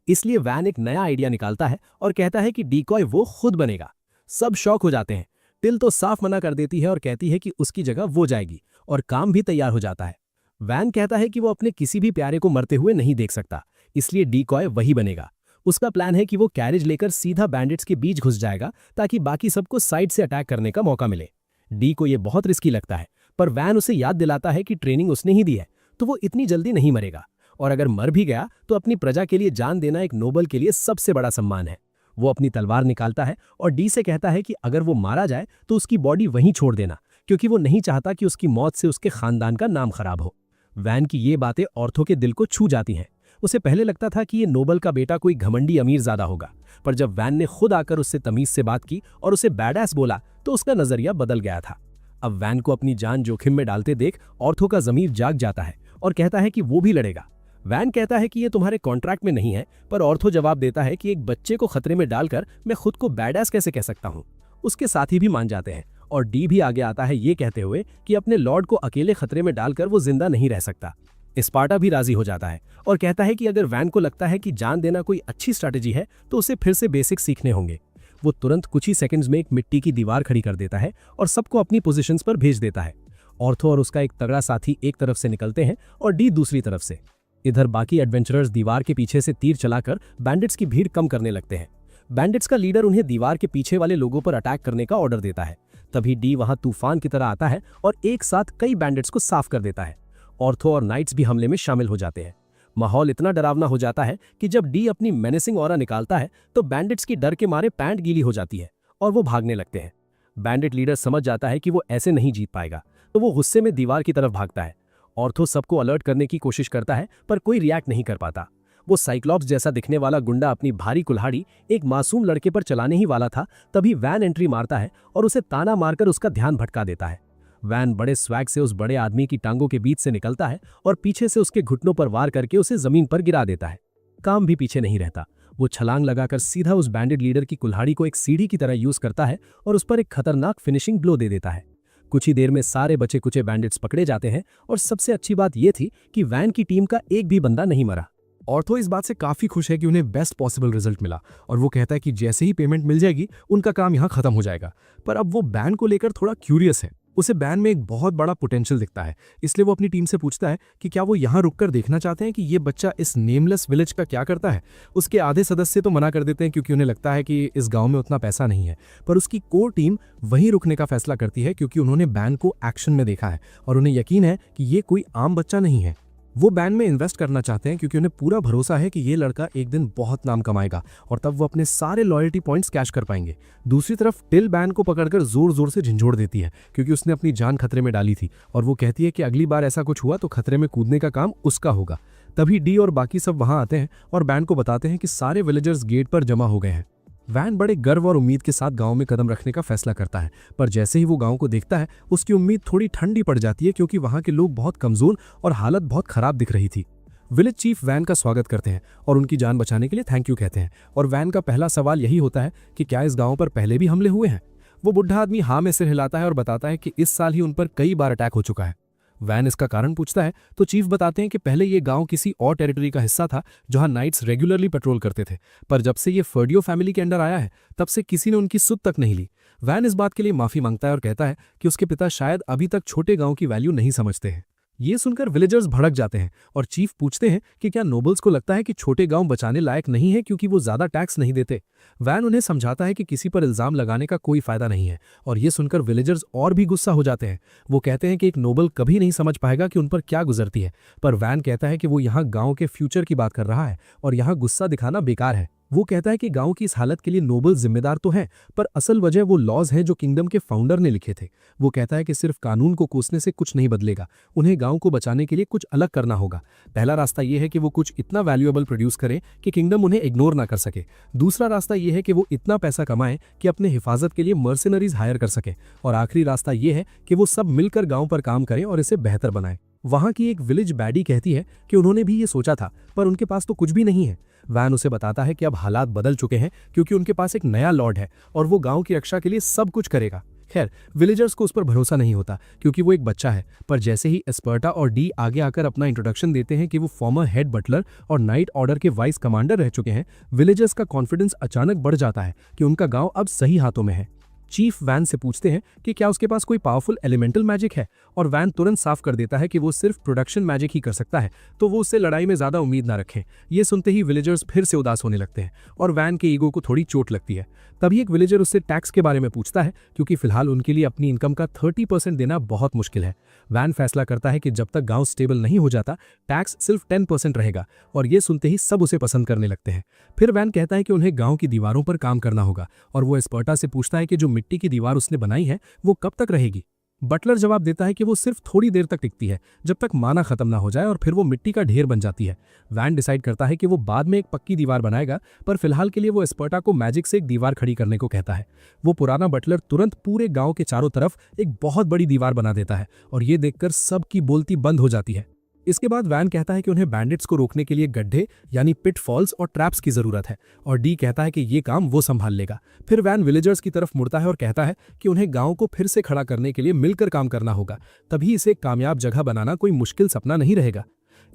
इसलिए वैन एक नया आइडिया निकालता है और कहता है कि डीकॉय वो खुद बनेगा। सब शौक हो जाते हैं। टिल तो साफ मना कर देती है और कहती है कि उसकी जगह वो जाएगी और काम भी तैयार हो जाता है। वैन कहता है कि वो अपने किसी भी प्यारे को मरते हुए नहीं देख सकता, इसलिए डीकॉय वही बनेगा। उसका प्लान है कि वो कैरेज लेकर सीधा बैंडिट्स के बीच घुस जाएगा ताकि बाकी सबको साइड से अटैक करने का मौका मिले। डी को ये बहुत रिस्की लगता है, पर वैन उसे याद दिलाता है कि ट्रेनिंग उसने ही दी है, तो वो इतनी जल्दी नहीं मरेगा, और अगर मर भी गया तो अपनी प्रजा के लिए जान देना एक नोबल के लिए सबसे बड़ा सम्मान है। वो अपनी तलवार निकालता है और डी से कहता है कि अगर वो मारा जाए तो उसकी बॉडी वहीं छोड़ देना, क्योंकि वो नहीं चाहता कि उसकी मौत से उसके खानदान का नाम खराब हो। वैन की ये बातें ऑर्थो के दिल को छू जाती हैं। उसे पहले लगता था कि ये नोबल का बेटा कोई घमंडी अमीर ज्यादा होगा, पर जब वैन ने खुद आकर उससे तमीज से बात की और उसे बैडएस बोला तो उसका नजरिया बदल गया था। अब वैन को अपनी जान जोखिम में डालते देख ऑर्थो का ज़मीर जाग जाता है और कहता है कि वो भी लड़ेगा। वैन कहता है कि ये तुम्हारे कॉन्ट्रैक्ट में नहीं है, पर ऑर्थो जवाब देता है कि एक बच्चे को खतरे में डालकर मैं खुद को बैडएस कैसे कह सकता हूँ। उसके साथी भी मान जाते हैं और डी भी आगे आता है ये कहते हुए कि अपने लॉर्ड को अकेले खतरे में डालकर वो जिंदा नहीं रह सकता। स्पार्टा भी राजी हो जाता है और कहता है कि अगर वैन को लगता है कि जान देना कोई अच्छी स्ट्रैटेजी है तो उसे फिर से बेसिक सीखने होंगे। वो तुरंत कुछ ही सेकंड्स में एक मिट्टी की दीवार खड़ी कर देता है और सबको अपनी पोजीशंस पर भेज देता है। ऑर्थो और उसका एक तगड़ा साथी एक तरफ से निकलते हैं और डी दूसरी तरफ से। इधर बाकी एडवेंचरर्स दीवार के पीछे से तीर चलाकर बैंडिट्स की भीड़ कम करने लगते हैं। बैंडिट्स का लीडर उन्हें दीवार के पीछे वाले लोगों पर अटैक करने का ऑर्डर देता है। तभी डी वहां तूफान की तरह आता है और एक साथ कई बैंडिट्स को साफ कर देता है। ऑर्थो और नाइट्स भी हमले में शामिल हो जाते हैं। माहौल इतना डरावना हो जाता है कि जब डी अपनी मेनेसिंग ऑरा निकालता है तो बैंडिट्स की डर के मारे पैंट गीली हो जाती है और वो भागने लगते हैं। बैंडिट लीडर समझ जाता है कि वो ऐसे नहीं जीत पाएगा, तो वो गुस्से में दीवार की तरफ भागता है। ऑर्थो सबको अलर्ट करने की कोशिश करता है, पर कोई रिएक्ट नहीं कर पाता। वो साइक्लॉप्स जैसा दिखने वाला गुंडा अपनी भारी कुल्हाड़ी एक मासूम लड़के पर चलाने ही वाला था, तभी वैन एंट्री मारता है और उसे ताना मारकर उसका ध्यान भटका देता है। वैन बड़े स्वैग से उस बड़े आदमी की टांगों के बीच से निकलता है और पीछे से उसके घुटनों पर वार करके उसे जमीन पर गिरा देता है। काम भी पीछे नहीं रहता, वो छलांग लगाकर सीधा उस बैंडिट लीडर की कुल्हाड़ी को एक सीढ़ी की तरह यूज करता है और उस पर एक खतरनाक फिनिशिंग ब्लो दे देता है। कुछ ही देर में सारे बचे कुचे बैंडिट्स पकड़े जाते हैं और सबसे अच्छी बात यह थी कि वैन की टीम का एक भी बंदा नहीं मरा। ऑर्थो इस बात से काफी खुश है कि उन्हें बेस्ट पॉसिबल रिजल्ट मिला और वो कहता है कि जैसे ही पेमेंट मिल जाएगी उनका काम यहाँ खत्म हो जाएगा। पर अब वो बैन को लेकर थोड़ा क्यूरियस है। उसे बैन में एक बहुत बड़ा पोटेंशियल दिखता है, इसलिए वो अपनी टीम से पूछता है कि क्या वो यहाँ रुककर देखना चाहते हैं कि ये बच्चा इस नेमलेस विलेज का क्या करता है। उसके आधे सदस्य तो मना कर देते हैं क्योंकि उन्हें लगता है कि इस गांव में उतना पैसा नहीं है, पर उसकी कोर टीम वहीं रुकने का फैसला करती है क्योंकि उन्होंने बैन को एक्शन में देखा है और उन्हें यकीन है कि ये कोई आम बच्चा नहीं है। वो बैन में इन्वेस्ट करना चाहते हैं क्योंकि उन्हें पूरा भरोसा है कि ये लड़का एक दिन बहुत नाम कमाएगा और तब वो अपने सारे लॉयल्टी पॉइंट्स कैश कर पाएंगे। दूसरी तरफ टिल बैन को पकड़कर जोर जोर से झंझोड़ देती है क्योंकि उसने अपनी जान खतरे में डाली थी और वो कहती है कि अगली बार ऐसा कुछ हुआ तो खतरे में कूदने का काम उसका होगा। तभी डी और बाकी सब वहां आते हैं और बैन को बताते हैं कि सारे विलेजर्स गेट पर जमा हो गए हैं। वैन बड़े गर्व और उम्मीद के साथ गांव में कदम रखने का फैसला करता है, पर जैसे ही वो गांव को देखता है उसकी उम्मीद थोड़ी ठंडी पड़ जाती है क्योंकि वहां के लोग बहुत कमजोर और हालत बहुत खराब दिख रही थी। विलेज चीफ वैन का स्वागत करते हैं और उनकी जान बचाने के लिए थैंक यू कहते हैं और वैन का पहला सवाल यही होता है कि क्या इस गांव पर पहले भी हमले हुए हैं। वो बुढ़ा आदमी हाँ में सिर हिलाता है और बताता है कि इस साल ही उन पर कई बार अटैक हो चुका है। वैन इसका कारण पूछता है तो चीफ बताते हैं कि पहले ये गांव किसी और टेरिटरी का हिस्सा था जहां नाइट्स रेगुलरली पेट्रोल करते थे, पर जब से ये फर्डियो फैमिली के अंडर आया है तब से किसी ने उनकी सुध तक नहीं ली। वैन इस बात के लिए माफी मांगता है और कहता है कि उसके पिता शायद अभी तक छोटे गांव की वैल्यू नहीं समझते हैं। ये सुनकर विलेजर्स भड़क जाते हैं और चीफ पूछते हैं कि क्या नोबल्स को लगता है कि छोटे गांव बचाने लायक नहीं है क्योंकि वो ज्यादा टैक्स नहीं देते। वैन उन्हें समझाता है कि किसी पर इल्जाम लगाने का कोई फायदा नहीं है और ये सुनकर विलेजर्स और भी गुस्सा हो जाते हैं। वो कहते हैं कि एक नोबल कभी नहीं समझ पाएगा कि उन पर क्या गुजरती है, पर वैन कहता है कि वो यहाँ गाँव के फ्यूचर की बात कर रहा है और यहाँ गुस्सा दिखाना बेकार है। वो कहता है कि गांव की इस हालत के लिए नोबल जिम्मेदार तो हैं, पर असल वजह वो लॉज हैं जो किंगडम के फाउंडर ने लिखे थे। वो कहता है कि सिर्फ कानून को कोसने से कुछ नहीं बदलेगा, उन्हें गांव को बचाने के लिए कुछ अलग करना होगा। पहला रास्ता ये है कि वो कुछ इतना वैल्यूएबल प्रोड्यूस करें कि किंगडम उन्हें इग्नोर ना कर सके। दूसरा रास्ता ये है कि वो इतना पैसा कमाएं कि अपने हिफाजत के लिए मर्सिनरीज हायर कर सके। और आखिरी रास्ता ये है कि वो सब मिलकर गाँव पर काम करें और इसे बेहतर बनाएं। वहां की एक विलेज बैडी कहती है कि उन्होंने भी ये सोचा था, पर उनके पास तो कुछ भी नहीं है। वैन उसे बताता है कि अब हालात बदल चुके हैं क्योंकि उनके पास एक नया लॉर्ड है और वो गांव की रक्षा के लिए सब कुछ करेगा। खैर, विलेजर्स को उस पर भरोसा नहीं होता क्योंकि वो एक बच्चा है, पर जैसे ही स्पर्टा और डी आगे आकर अपना इंट्रोडक्शन देते हैं कि वो फॉर्मर हेड बटलर और नाइट ऑर्डर के वाइस कमांडर रह चुके हैं, विलेजर्स का कॉन्फिडेंस अचानक बढ़ जाता है कि उनका गाँव अब सही हाथों में है। चीफ वैन से पूछते हैं कि क्या उसके पास कोई पावरफुल एलिमेंटल मैजिक है, और वैन तुरंत साफ कर देता है कि वो सिर्फ प्रोडक्शन मैजिक ही कर सकता है, तो वो उससे लड़ाई में ज्यादा उम्मीद ना रखें। ये सुनते ही विलेजर्स फिर से उदास होने लगते हैं और वैन के ईगो को थोड़ी चोट लगती है। तभी एक विलेजर उससे टैक्स के बारे में पूछता है, क्योंकि फिलहाल उनके लिए अपनी इनकम का 30% देना बहुत मुश्किल है। वैन फैसला करता है कि जब तक गांव स्टेबल नहीं हो जाता, टैक्स सिर्फ 10% रहेगा, और ये सुनते ही सब उसे पसंद करने लगते हैं। फिर वैन कहता है कि उन्हें गांव की दीवारों पर काम करना होगा, और वो एस्पर्टा से पूछता है कि जो मिट्टी की दीवार उसने बनाई है वो कब तक रहेगी। बटलर जवाब देता है कि वो सिर्फ थोड़ी देर तक टिकती है, जब तक माना खत्म ना हो जाए, और फिर वो मिट्टी का ढेर बन जाती है। वैन डिसाइड करता है कि वो बाद में एक पक्की दीवार बनाएगा, पर फिलहाल के लिए वो एस्पर्टा को मैजिक से एक दीवार खड़ी करने को कहता है। वो पुराना बटलर तुरंत पूरे गांव के चारों तरफ एक बहुत बड़ी दीवार बना देता है, और ये देखकर सबकी बोलती बंद हो जाती है। इसके बाद वैन कहता है कि उन्हें बैंडिट्स को रोकने के लिए गड्ढे यानी पिट फॉल्स और ट्रैप्स की जरूरत है, और डी कहता है कि ये काम वो संभाल लेगा। फिर वैन विलेजर्स की तरफ मुड़ता है और कहता है कि उन्हें गांव को फिर से खड़ा करने के लिए मिलकर काम करना होगा, तभी इसे एक कामयाब जगह बनाना कोई मुश्किल सपना नहीं रहेगा।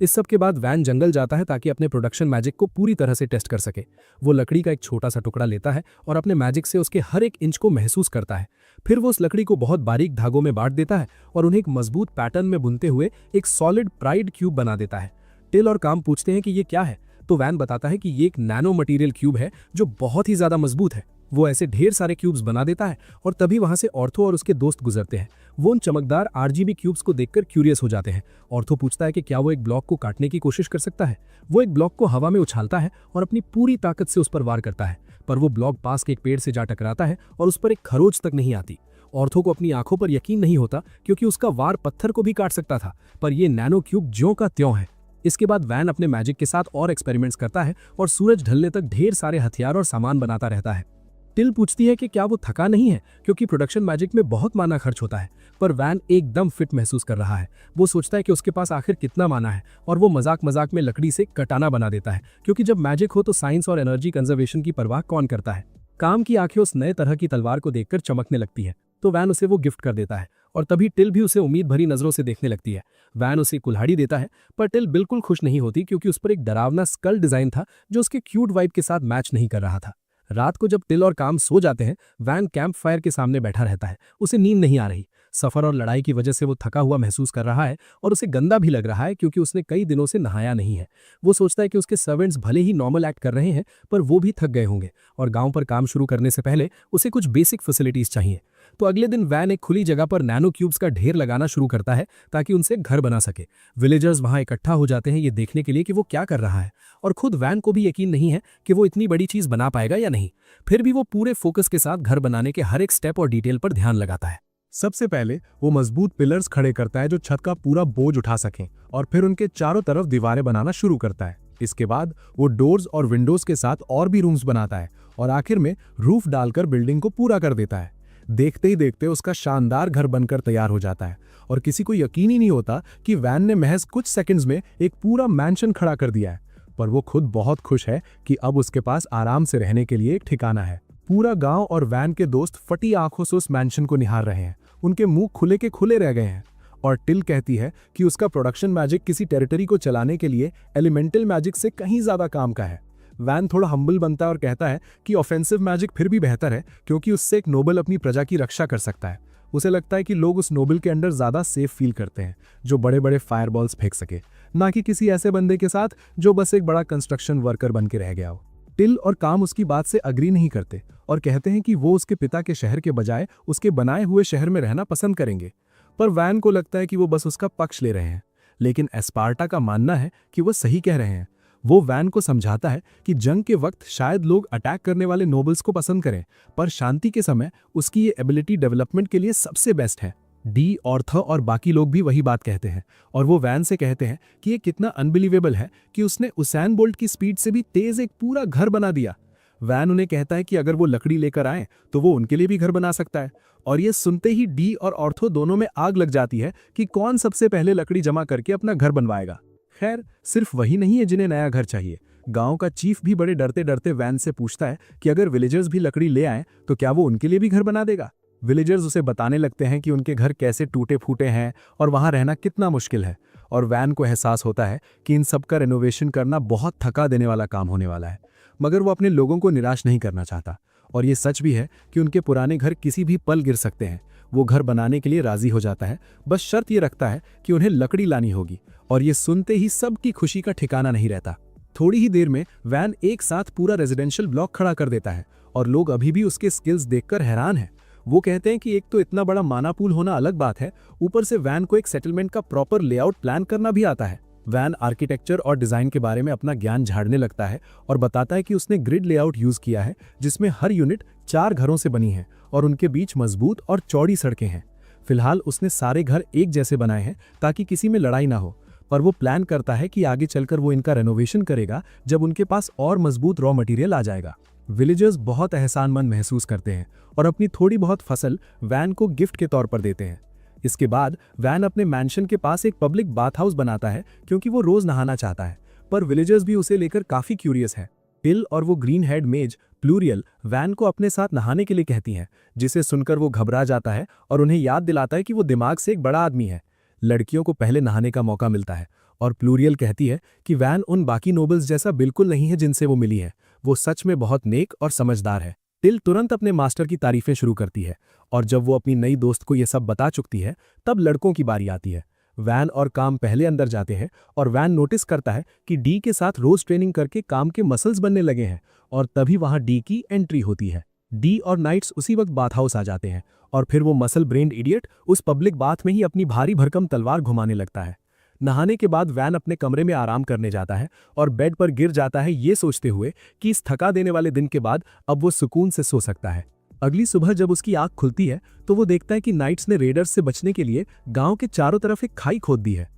इस सब के बाद वैन जंगल जाता है ताकि अपने प्रोडक्शन मैजिक को पूरी तरह से टेस्ट कर सके। वो लकड़ी का एक छोटा सा टुकड़ा लेता है और अपने मैजिक से उसके हर एक इंच को महसूस करता है। फिर वो उस लकड़ी को बहुत बारीक धागों में बांट देता है और उन्हें एक मजबूत पैटर्न में बुनते हुए एक सॉलिड प्राइड क्यूब बना देता है। टिल और काम पूछते हैं कि ये क्या है, तो वैन बताता है कि ये एक नैनो मटेरियल क्यूब है जो बहुत ही ज्यादा मजबूत है। वो ऐसे ढेर सारे क्यूब्स बना देता है और तभी वहां से ऑर्थो और उसके दोस्त गुजरते हैं। वो उन चमकदार आरजीबी क्यूब्स को देखकर क्यूरियस हो जाते हैं। ऑर्थो पूछता है कि क्या वो एक ब्लॉक को काटने की कोशिश कर सकता है। वो एक ब्लॉक को हवा में उछालता है और अपनी पूरी ताकत से उस पर वार करता है, पर वो ब्लॉक पास के एक पेड़ से जा टकराता है और उस पर एक खरोच तक नहीं आती। ऑर्थो को अपनी आंखों पर यकीन नहीं होता, क्योंकि उसका वार पत्थर को भी काट सकता था, पर ये नैनो क्यूब ज्यों का त्यों है। इसके बाद वैन अपने मैजिक के साथ और एक्सपेरिमेंट्स करता है और सूरज ढलने तक ढेर सारे हथियार और सामान बनाता रहता है। टिल पूछती है कि क्या वो थका नहीं है, क्योंकि प्रोडक्शन मैजिक में बहुत माना खर्च होता है, पर वैन एकदम फिट महसूस कर रहा है। वो सोचता है कि उसके पास आखिर कितना माना है, और वो मजाक मजाक में लकड़ी से कटाना बना देता है, क्योंकि जब मैजिक हो तो साइंस और एनर्जी कंजर्वेशन की परवाह कौन करता है। काम की आंखें उस नए तरह की तलवार को देखकर चमकने लगती है, तो वैन उसे वो गिफ्ट कर देता है, और तभी टिल भी उसे उम्मीद भरी नजरों से देखने लगती है। वैन उसे कुल्हाड़ी देता है, पर टिल बिल्कुल खुश नहीं होती, क्योंकि उस पर एक डरावना स्कल डिजाइन था जो उसके क्यूट वाइब के साथ मैच नहीं कर रहा था। रात को जब टिल और काम सो जाते हैं, वैन कैंप फायर के सामने बैठा रहता है। उसे नींद नहीं आ रही। सफर और लड़ाई की वजह से वो थका हुआ महसूस कर रहा है, और उसे गंदा भी लग रहा है, क्योंकि उसने कई दिनों से नहाया नहीं है। वो सोचता है कि उसके सर्वेंट्स भले ही नॉर्मल एक्ट कर रहे हैं, पर वो भी थक गए होंगे, और गांव पर काम शुरू करने से पहले उसे कुछ बेसिक फैसिलिटीज चाहिए। तो अगले दिन वैन एक खुली जगह पर नैनो क्यूब्स का ढेर लगाना शुरू करता है ताकि उनसे घर बना सके। विलेजर्स वहां इकट्ठा हो जाते हैं ये देखने के लिए कि वो क्या कर रहा है, और खुद वैन को भी यकीन नहीं है कि वो इतनी बड़ी चीज बना पाएगा या नहीं। फिर भी वो पूरे फोकस के साथ घर बनाने के हर एक स्टेप और डिटेल पर ध्यान लगाता है। सबसे पहले वो मजबूत पिलर्स खड़े करता है जो छत का पूरा बोझ उठा सकें, और फिर उनके चारों तरफ दीवारें बनाना शुरू करता है। इसके बाद वो डोर्स और विंडोज के साथ और भी रूम्स बनाता है, और आखिर में रूफ डालकर बिल्डिंग को पूरा कर देता है। देखते ही देखते उसका शानदार घर बनकर तैयार हो जाता है, और किसी को यकीन ही नहीं होता कि वैन ने महज कुछ सेकंड्स में एक पूरा मैंशन खड़ा कर दिया है। पर वो खुद बहुत खुश है कि अब उसके पास आराम से रहने के लिए एक ठिकाना है। पूरा गांव और वैन के दोस्त फटी आंखों से उस मैंशन को निहार रहे हैं। उनके मुंह खुले के खुले रह गए हैं, और टिल कहती है कि उसका प्रोडक्शन मैजिक किसी टेरिटरी को चलाने के लिए एलिमेंटल मैजिक से कहीं ज्यादा काम का है। वैन थोड़ा हम्बल बनता है और कहता है कि ऑफेंसिव मैजिक फिर भी बेहतर है, क्योंकि उससे एक नोबल अपनी प्रजा की रक्षा कर सकता है। उसे लगता है कि लोग उस नोबल के अंडर ज्यादा सेफ फील करते हैं, जो बड़े बड़े फायरबॉल्स फेंक सके, ना कि किसी ऐसे बंदे के साथ जो बस एक बड़ा कंस्ट्रक्शन वर्कर बन के रह गया हो। टिल और काम उसकी बात से अग्री नहीं करते और कहते हैं कि वो उसके पिता के शहर के बजाय उसके बनाए हुए शहर में रहना पसंद करेंगे। पर वैन को लगता है कि वो बस उसका पक्ष ले रहे हैं, लेकिन एस्पार्टा का मानना है कि वो सही कह रहे हैं। वो वैन को समझाता है कि जंग के वक्त शायद लोग अटैक करने वाले नोबल्स को पसंद करें, पर शांति के समय उसकी ये एबिलिटी डेवलपमेंट के लिए सबसे बेस्ट है। डी, ऑर्थर और बाकी लोग भी वही बात कहते हैं, और वो वैन से कहते हैं कि ये कितना अनबिलीवेबल है कि उसने उसैन बोल्ट की स्पीड से भी तेज एक पूरा घर बना दिया। वैन उन्हें कहता है कि अगर वो लकड़ी लेकर आए तो वो उनके लिए भी घर बना सकता है, और ये सुनते ही डी और ऑर्थो दोनों में आग लग जाती है कि कौन सबसे पहले लकड़ी जमा करके अपना घर बनवाएगा। खैर, सिर्फ वही नहीं है जिन्हें नया घर चाहिए। गांव का चीफ भी बड़े डरते डरते वैन से पूछता है कि अगर विलेजर्स भी लकड़ी ले आए तो क्या वो उनके लिए भी घर बना देगा। विलेजर्स उसे बताने लगते हैं कि उनके घर कैसे टूटे फूटे हैं और वहां रहना कितना मुश्किल है, और वैन को एहसास होता है कि इन सब का रेनोवेशन करना बहुत थका देने वाला काम होने वाला है। मगर वो अपने लोगों को निराश नहीं करना चाहता, और ये सच भी है कि उनके पुराने घर किसी भी पल गिर सकते हैं। वो घर बनाने के लिए राजी हो जाता है, बस शर्त ये रखता है कि उन्हें लकड़ी लानी होगी। और ये सुनते ही सबकी खुशी का ठिकाना नहीं रहता। थोड़ी ही देर में वैन एक साथ पूरा रेजिडेंशियल ब्लॉक खड़ा कर देता है और लोग अभी भी उसके स्किल्स देखकर हैरान हैं। वो कहते हैं कि एक तो इतना बड़ा माना पूल होना अलग बात है, ऊपर से वैन को एक सेटलमेंट का प्रॉपर लेआउट प्लान करना भी आता है। वैन आर्किटेक्चर और डिजाइन के बारे में अपना ज्ञान झाड़ने लगता है और बताता है कि उसने ग्रिड लेआउट यूज किया है, जिसमें हर यूनिट 4 घरों से बनी है और उनके बीच मजबूत और चौड़ी सड़कें हैं। फिलहाल उसने सारे घर एक जैसे बनाए हैं ताकि किसी में लड़ाई ना हो, पर वो प्लान करता है कि आगे चलकर वो इनका रेनोवेशन करेगा जब उनके पास और मजबूत रॉ मटेरियल आ जाएगा। विलेजर्स बहुत एहसानमंद महसूस करते हैं और अपनी थोड़ी बहुत फसल वैन को गिफ्ट के तौर पर देते हैं। इसके बाद वैन अपने मैंशन के पास एक पब्लिक बाथ हाउस बनाता है क्योंकि वो रोज नहाना चाहता है, पर विलेजर्स भी उसे लेकर काफी क्यूरियस है। पिल और वो ग्रीन हेड मेज प्लूरियल वैन को अपने साथ नहाने के लिए कहती हैं, जिसे सुनकर वो घबरा जाता है और उन्हें याद दिलाता है कि वो दिमाग से एक बड़ा आदमी है। लड़कियों को पहले नहाने का मौका मिलता है और प्लूरियल कहती है कि वैन उन बाकी नोबल्स जैसा बिल्कुल नहीं है जिनसे वो मिली है, वो सच में बहुत नेक और समझदार है। टिल तुरंत अपने मास्टर की तारीफें शुरू करती है और जब वो अपनी नई दोस्त को ये सब बता चुकती है तब लड़कों की बारी आती है। वैन और काम पहले अंदर जाते हैं और वैन नोटिस करता है कि डी के साथ रोज ट्रेनिंग करके काम के मसल्स बनने लगे हैं और तभी वहां डी की एंट्री होती है। डी और नाइट्स उसी वक्त बाथ हाउस आ जाते हैं और फिर वो मसल ब्रेन्ड इडियट उस पब्लिक बाथ में ही अपनी भारी भरकम तलवार घुमाने लगता है। नहाने के बाद वैन अपने कमरे में आराम करने जाता है और बेड पर गिर जाता है ये सोचते हुए कि इस थका देने वाले दिन के बाद अब वो सुकून से सो सकता है। अगली सुबह जब उसकी आंख खुलती है तो वो देखता है कि नाइट्स ने रेडर्स से बचने के लिए गांव के चारों तरफ एक खाई खोद दी है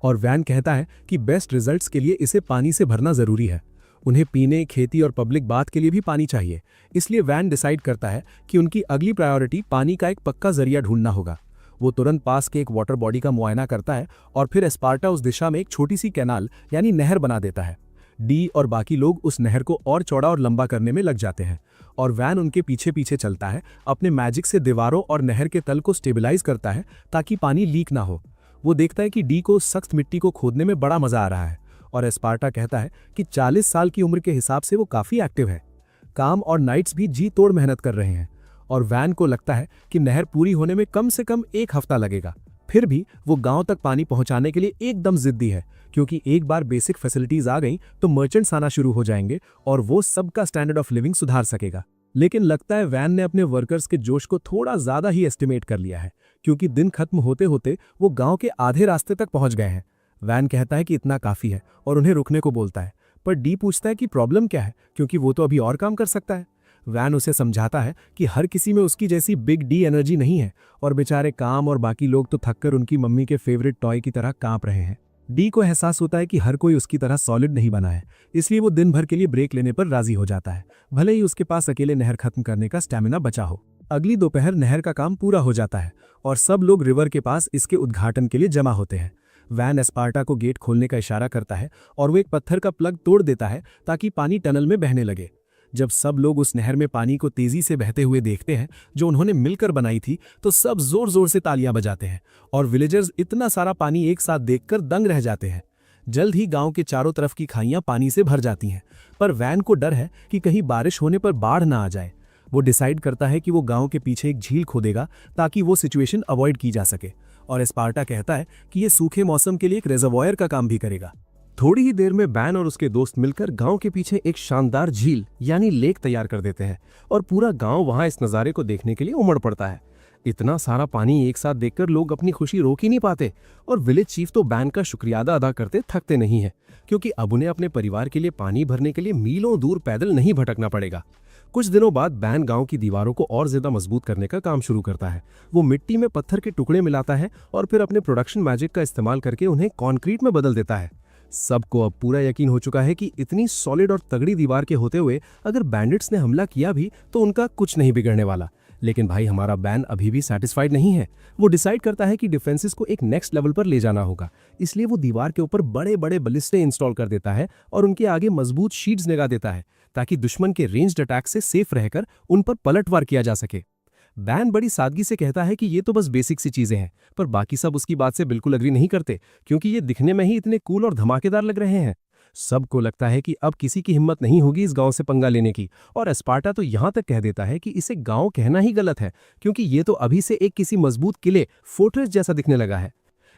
और वैन कहता है कि बेस्ट रिजल्ट्स के लिए इसे पानी से भरना जरूरी है। उन्हें पीने, खेती और पब्लिक बाथ के लिए भी पानी चाहिए, इसलिए वैन डिसाइड करता है कि उनकी अगली प्रायोरिटी पानी का एक पक्का जरिया ढूंढना होगा। वो तुरंत पास के एक वाटर बॉडी का मुआयना करता है और फिर एस्पार्टा उस दिशा में एक छोटी सी कैनाल यानी नहर बना देता है। डी और बाकी लोग उस नहर को और चौड़ा और लंबा करने में लग जाते हैं और वैन उनके पीछे पीछे चलता है, अपने मैजिक से दीवारों और नहर के तल को स्टेबलाइज करता है ताकि पानी लीक ना हो। वो देखता है कि डी को सख्त मिट्टी को खोदने में बड़ा मजा आ रहा है और एस्पार्टा कहता है कि 40 साल की उम्र के हिसाब से वो काफी एक्टिव है। काम और नाइट्स भी जी तोड़ मेहनत कर रहे हैं और वैन को लगता है कि नहर पूरी होने में कम से कम 1 हफ्ता लगेगा। फिर भी वो गांव तक पानी पहुंचाने के लिए एकदम जिद्दी है, क्योंकि एक बार बेसिक फैसिलिटीज आ गई तो मर्चेंट्स आना शुरू हो जाएंगे और वो सबका स्टैंडर्ड ऑफ लिविंग सुधार सकेगा। लेकिन लगता है वैन ने अपने वर्कर्स के जोश को थोड़ा ज्यादा ही एस्टिमेट कर लिया है, क्योंकि दिन खत्म होते होते वो गांव के आधे रास्ते तक पहुंच गए हैं। वैन कहता है कि इतना काफी है और उन्हें रुकने को बोलता है, पर डी पूछता है कि प्रॉब्लम क्या है, क्योंकि वो तो अभी और काम कर सकता है। वैन उसे समझाता है कि हर किसी में उसकी जैसी बिग डी एनर्जी नहीं है और बेचारे काम और बाकी लोग तो थककर उनकी मम्मी के फेवरेट टॉय की तरह कांप रहे हैं। डी को एहसास होता है कि हर कोई उसकी तरह सॉलिड नहीं बना है, इसलिए वो दिन भर के लिए ब्रेक लेने पर राजी हो जाता है, भले ही उसके पास अकेले नहर खत्म करने का स्टैमिना बचा हो। अगली दोपहर नहर का काम पूरा हो जाता है और सब लोग रिवर के पास इसके उद्घाटन के लिए जमा होते हैं। वैन एस्पार्टा को गेट खोलने का इशारा करता है और वो एक पत्थर का प्लग तोड़ देता है ताकि पानी टनल में बहने लगे। जब सब लोग उस नहर में पानी को तेजी से बहते हुए देखते हैं जो उन्होंने मिलकर बनाई थी, तो सब जोर जोर से तालियां बजाते हैं और विलेजर्स इतना सारा पानी एक साथ देखकर दंग रह जाते हैं। जल्द ही गांव के चारों तरफ की खाइयां पानी से भर जाती हैं, पर वैन को डर है कि कहीं बारिश होने पर बाढ़ ना आ जाए। वो डिसाइड करता है कि वो गांव के पीछे एक झील खोदेगा ताकि वो सिचुएशन अवॉइड की जा सके, और एस्पार्टा कहता है कि ये सूखे मौसम के लिए एक रिजर्वॉयर का काम भी करेगा। थोड़ी ही देर में बैन और उसके दोस्त मिलकर गांव के पीछे एक शानदार झील यानी लेक तैयार कर देते हैं और पूरा गांव वहां इस नज़ारे को देखने के लिए उमड़ पड़ता है। इतना सारा पानी एक साथ देखकर लोग अपनी खुशी रोक ही नहीं पाते और विलेज चीफ तो बैन का शुक्रिया अदा करते थकते नहीं है, क्योंकि अब उन्हें अपने परिवार के लिए पानी भरने के लिए मीलों दूर पैदल नहीं भटकना पड़ेगा। कुछ दिनों बाद बैन गांव की दीवारों को और ज्यादा मजबूत करने का काम शुरू करता है। वो मिट्टी में पत्थर के टुकड़े मिलाता है और फिर अपने प्रोडक्शन मैजिक का इस्तेमाल करके उन्हें कॉन्क्रीट में बदल देता है। सबको अब पूरा यकीन हो चुका है कि इतनी सॉलिड और तगड़ी दीवार के होते हुए अगर बैंडिट्स ने हमला किया भी तो उनका कुछ नहीं बिगड़ने वाला। लेकिन भाई हमारा बैन अभी भी सेटिस्फाइड नहीं है। वो डिसाइड करता है कि डिफेंसेस को एक नेक्स्ट लेवल पर ले जाना होगा, इसलिए वो दीवार के ऊपर बड़े बड़े बलिस्टे इंस्टॉल कर देता है और उनके आगे मजबूत शीट्स लगा देता है ताकि दुश्मन के रेंज्ड अटैक से सेफ रहकर उन पर पलटवार किया जा सके। बैन बड़ी सादगी से कहता है कि ये तो बस बेसिक सी चीजें हैं, पर बाकी सब उसकी बात से बिल्कुल अग्री नहीं करते, क्योंकि ये दिखने में ही इतने कूल और धमाकेदार लग रहे हैं। सबको लगता है कि अब किसी की हिम्मत नहीं होगी इस गांव से पंगा लेने की, और एस्पार्टा तो यहां तक कह देता है कि इसे गांव कहना ही गलत है, क्योंकि ये तो अभी से एक किसी मजबूत किले फोर्ट्रेस जैसा दिखने लगा है।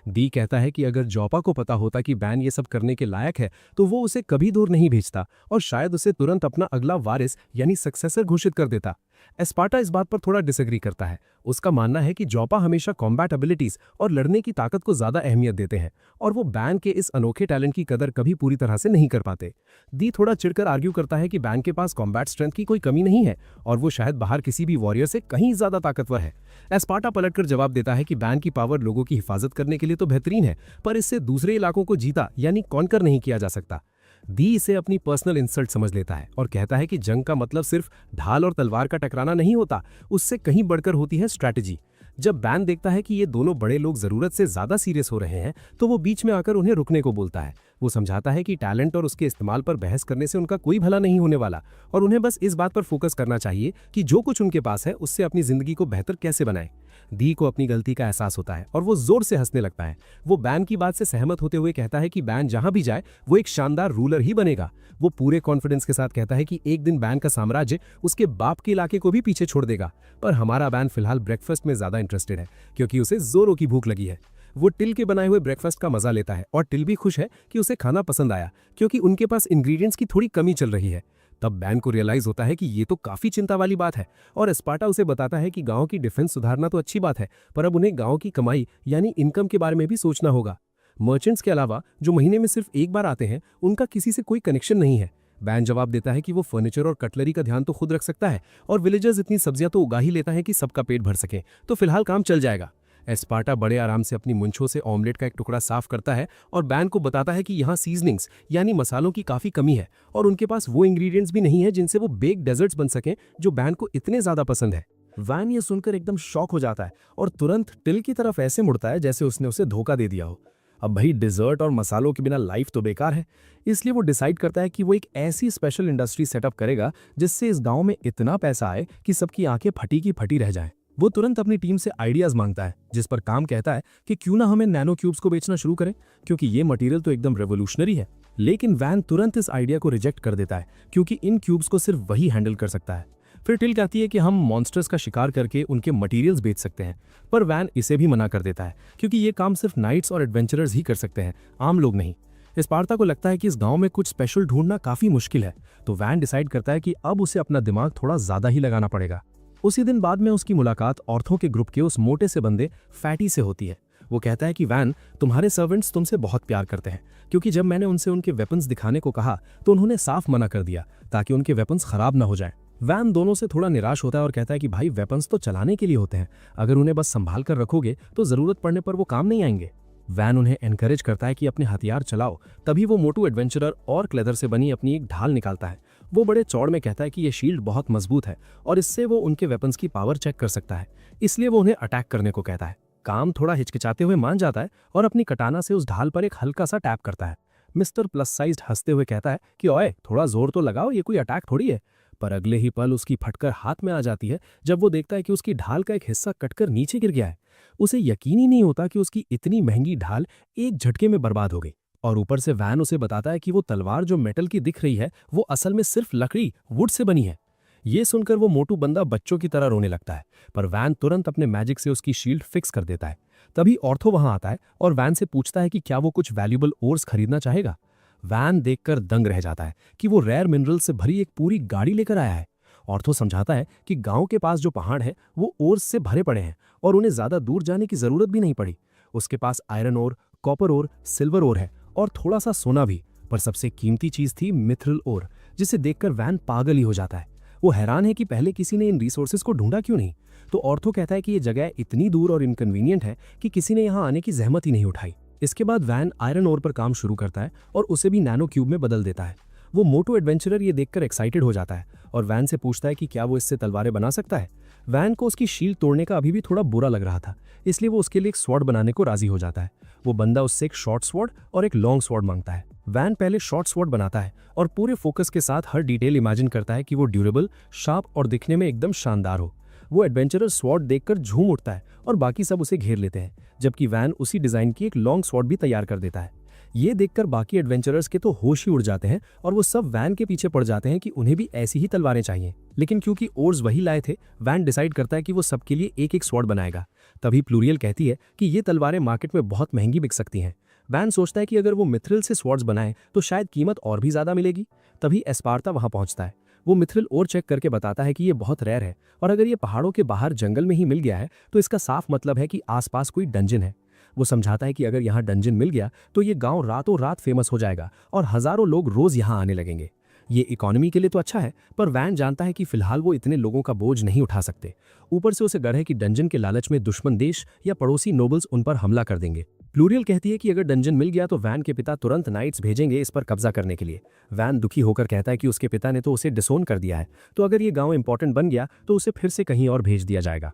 डी कहता है कि अगर जॉपा को पता होता कि बैन ये सब करने के लायक है तो वो उसे कभी दूर नहीं भेजता और शायद उसे तुरंत अपना अगला वारिस यानी सक्सेसर घोषित कर देता। एस्पार्टा इस बात पर थोड़ा डिसएग्री करता है। उसका मानना है कि जॉपा हमेशा कॉम्बैट एबिलिटीज और लड़ने की ताकत को ज्यादा अहमियत देते हैं और वो बैन के इस अनोखे टैलेंट की कदर कभी पूरी तरह से नहीं कर पाते। दी थोड़ा चिढ़कर आर्ग्यू करता है कि बैन के पास कॉम्बैट स्ट्रेंथ की कोई कमी नहीं है और वो शायद बाहर किसी भी वॉरियर से कहीं ज्यादा ताकतवर है। एस्पार्टा पलटकर जवाब देता है कि बैन की पावर लोगों की हिफाजत करने के लिए तो बेहतरीन है, पर इससे दूसरे इलाकों को जीता यानी कॉन्कर नहीं किया जा सकता। दी इसे अपनी पर्सनल इंसल्ट समझ लेता है और कहता है कि जंग का मतलब सिर्फ ढाल और तलवार का टकराना नहीं होता, उससे कहीं बढ़कर होती है स्ट्रैटेजी। जब बैन देखता है कि ये दोनों बड़े लोग जरूरत से ज्यादा सीरियस हो रहे हैं तो वो बीच में आकर उन्हें रुकने को बोलता है। वो समझाता है कि टैलेंट और उसके इस्तेमाल पर बहस करने से उनका कोई भला नहीं होने वाला और उन्हें बस इस बात पर फोकस करना चाहिए कि जो कुछ उनके पास है उससे अपनी जिंदगी को बेहतर कैसे बनाए। दी को अपनी गलती का एहसास होता है और वो जोर से हंसने लगता है। वो बैन की बात से सहमत होते हुए कहता है कि बैन जहां भी जाए वो एक शानदार रूलर ही बनेगा। वो पूरे कॉन्फिडेंस के साथ कहता है कि एक दिन बैन का साम्राज्य उसके बाप के इलाके को भी पीछे छोड़ देगा। पर हमारा बैन फिलहाल ब्रेकफास्ट में ज्यादा इंटरेस्टेड है क्योंकि उसे जोरों की भूख लगी है। वो टिल के बनाए हुए ब्रेकफास्ट का मजा लेता है और टिल भी खुश है कि उसे खाना पसंद आया क्योंकि उनके पास इंग्रेडिएंट्स की थोड़ी कमी चल रही है। तब बैन को रियलाइज होता है कि ये तो काफी चिंता वाली बात है और एस्पार्टा उसे बताता है कि गांव की डिफेंस सुधारना तो अच्छी बात है, पर अब उन्हें गांव की कमाई यानी इनकम के बारे में भी सोचना होगा। मर्चेंट्स के अलावा जो महीने में सिर्फ एक बार आते हैं उनका किसी से कोई कनेक्शन नहीं है। बैन जवाब देता है कि वो फर्नीचर और कटलरी का ध्यान तो खुद रख सकता है और विलेजर्स इतनी सब्जियां तो उगा ही लेता है कि सबका पेट भर सके, तो फिलहाल काम चल जाएगा। एस्पार्टा बड़े आराम से अपनी मुंछों से ऑमलेट का एक टुकड़ा साफ करता है और बैन को बताता है कि यहाँ सीजनिंग्स यानी मसालों की काफी कमी है और उनके पास वो इंग्रेडिएंट्स भी नहीं है जिनसे वो बेक डेजर्ट्स बन सकें जो बैन को इतने ज्यादा पसंद है। वैन ये सुनकर एकदम शॉक हो जाता है और तुरंत टिल की तरफ ऐसे मुड़ता है जैसे उसने उसे धोखा दे दिया हो। अब भाई डिजर्ट और मसालों के बिना लाइफ तो बेकार है, इसलिए वो डिसाइड करता है कि वो एक ऐसी स्पेशल इंडस्ट्री सेटअप करेगा जिससे इस गांव में इतना पैसा आए कि सबकी आंखें फटी की फटी रह जाएं। वो तुरंत अपनी टीम से आइडियाज मांगता है, जिस पर काम कहता है कि क्यों ना हमें नैनो क्यूब्स को बेचना शुरू करें क्योंकि ये मटेरियल तो एकदम रेवोल्यूशनरी है। लेकिन वैन तुरंत इस आइडिया को रिजेक्ट कर देता है क्योंकि इन क्यूब्स को सिर्फ वही हैंडल कर सकता है। फिर टिल कहती है कि हम मॉन्स्टर्स का शिकार करके उनके मटेरियल्स बेच सकते हैं, पर वैन इसे भी मना कर देता है क्योंकि ये काम सिर्फ नाइट्स और एडवेंचरर्स ही कर सकते हैं, आम लोग नहीं। एस्पार्टा को लगता है कि इस गांव में कुछ स्पेशल ढूंढना काफी मुश्किल है, तो वैन डिसाइड करता है कि अब उसे अपना दिमाग थोड़ा ज्यादा ही लगाना पड़ेगा। उसी दिन बाद में उसकी मुलाकात औरतों के ग्रुप के उस मोटे से बंदे फैटी से होती है। वो कहता है कि वैन, तुम्हारे सर्वेंट्स तुमसे बहुत प्यार करते हैं क्योंकि जब मैंने उनसे उनके वेपन्स दिखाने को कहा तो उन्होंने साफ मना कर दिया ताकि उनके वेपन्स खराब ना हो जाएं। वैन दोनों से थोड़ा निराश होता है और कहता है कि भाई वेपन्स तो चलाने के लिए होते हैं, अगर उन्हें बस संभाल कर रखोगे तो जरूरत पड़ने पर वो काम नहीं आएंगे। वैन उन्हें एनकरेज करता है कि अपने हथियार चलाओ। तभी वो मोटू एडवेंचरर और क्लेदर से बनी अपनी एक ढाल निकालता है। वो बड़े चौड़ में कहता है कि ये शील्ड बहुत मजबूत है और इससे वो उनके वेपन्स की पावर चेक कर सकता है, इसलिए वो उन्हें अटैक करने को कहता है। काम थोड़ा हिचकिचाते हुए मान जाता है और अपनी कटाना से उस ढाल पर एक हल्का सा टैप करता है। मिस्टर प्लस साइज्ड हंसते हुए कहता है कि ओए थोड़ा जोर तो लगाओ, ये कोई अटैक थोड़ी है। पर अगले ही पल उसकी फटकर हाथ में आ जाती है जब वो देखता है कि उसकी ढाल का एक हिस्सा कटकर नीचे गिर गया है। उसे यकीन ही नहीं होता कि उसकी इतनी महंगी ढाल एक झटके में बर्बाद हो गई। और ऊपर से वैन उसे बताता है कि वो तलवार जो मेटल की दिख रही है वो असल में सिर्फ लकड़ी वुड से बनी है। ये सुनकर वो मोटू बंदा बच्चों की तरह रोने लगता है, पर वैन तुरंत अपने मैजिक से उसकी शील्ड फिक्स कर देता है। तभी ऑर्थो वहां आता है और वैन से पूछता है कि क्या वो कुछ वैल्यूबल ओर्स खरीदना चाहेगा। वैन देखकर दंग रह जाता है कि वो रेयर मिनरल से भरी एक पूरी गाड़ी लेकर आया है। ऑर्थो समझाता है कि गांव के पास जो पहाड़ है वो ओर्स से भरे पड़े हैं और उन्हें ज्यादा दूर जाने की जरूरत भी नहीं पड़ी। उसके पास iron ore, copper ore, silver ore है और थोड़ा सा सोना भी, पर सबसे कीमती चीज थी मिथ्रिल ओर, जिसे देखकर वैन पागल ही हो जाता है। वो हैरान है कि पहले किसी ने इन रिसोर्सेज को ढूंढा क्यों नहीं। तो ऑर्थो कहता है कि ये जगह इतनी दूर और इनकन्वीनियंट है कि किसी ने यहाँ आने की जहमत ही नहीं उठाई। इसके बाद वैन आयरन ओर पर काम शुरू करता है और उसे भी नैनो क्यूब में बदल देता है। वो मोटो एडवेंचरर ये देखकर एक्साइटेड हो जाता है और वैन से पूछता है कि क्या वो इससे तलवारें बना सकता है। वैन को उसकी शील्ड तोड़ने का अभी भी थोड़ा बुरा लग रहा था, इसलिए वो उसके लिए एक स्वॉर्ड बनाने को राजी हो जाता है। वो बंदा उससे एक शॉर्ट स्वॉर्ड और एक लॉन्ग स्वॉर्ड मांगता है। वैन पहले शॉर्ट स्वॉर्ड बनाता है और पूरे फोकस के साथ हर डिटेल इमेजिन करता है कि वो ड्यूरेबल, शार्प और दिखने में एकदम शानदार हो। वो एडवेंचरर स्वॉर्ड देखकर झूम उठता है और बाकी सब उसे घेर लेते हैं, जबकि वैन उसी डिजाइन की एक लॉन्ग स्वॉर्ड भी तैयार कर देता है। ये देखकर बाकी एडवेंचरर्स के तो होश ही उड़ जाते हैं और वो सब वैन के पीछे पड़ जाते हैं कि उन्हें भी ऐसी ही तलवारें चाहिए। लेकिन क्योंकि ओर्स वही लाए थे, वैन डिसाइड करता है कि वो सबके लिए एक एक स्वॉर्ड बनाएगा। तभी प्लूरियल कहती है कि ये तलवारें मार्केट में बहुत महंगी बिक सकती हैं। वैन सोचता है कि अगर वो मिथ्रिल से स्वॉर्ड्स बनाए तो शायद कीमत और भी ज्यादा मिलेगी। तभी एस्पार्टा वहां पहुंचता है। वो मिथ्रिल और चेक करके बताता है कि ये बहुत रेयर है और अगर ये पहाड़ों के बाहर जंगल में ही मिल गया है तो इसका साफ मतलब है कि आसपास कोई डंजन है। वो समझाता है कि अगर यहाँ डंजन मिल गया तो ये गांव रातों रात फेमस हो जाएगा और हजारों लोग रोज यहाँ आने लगेंगे। ये इकोनॉमी के लिए तो अच्छा है, पर वैन जानता है कि फिलहाल वो इतने लोगों का बोझ नहीं उठा सकते। ऊपर से उसे डर है कि डंजन के लालच में दुश्मन देश या पड़ोसी नोबल्स उन पर हमला कर देंगे। प्लूरियल कहती है कि अगर डंजन मिल गया तो वैन के पिता तुरंत नाइट्स भेजेंगे इस पर कब्जा करने के लिए। वैन दुखी होकर कहता है कि उसके पिता ने तो उसे डिसोन कर दिया है, तो अगर ये गांव इंपॉर्टेंट बन गया तो उसे फिर से कहीं और भेज दिया जाएगा।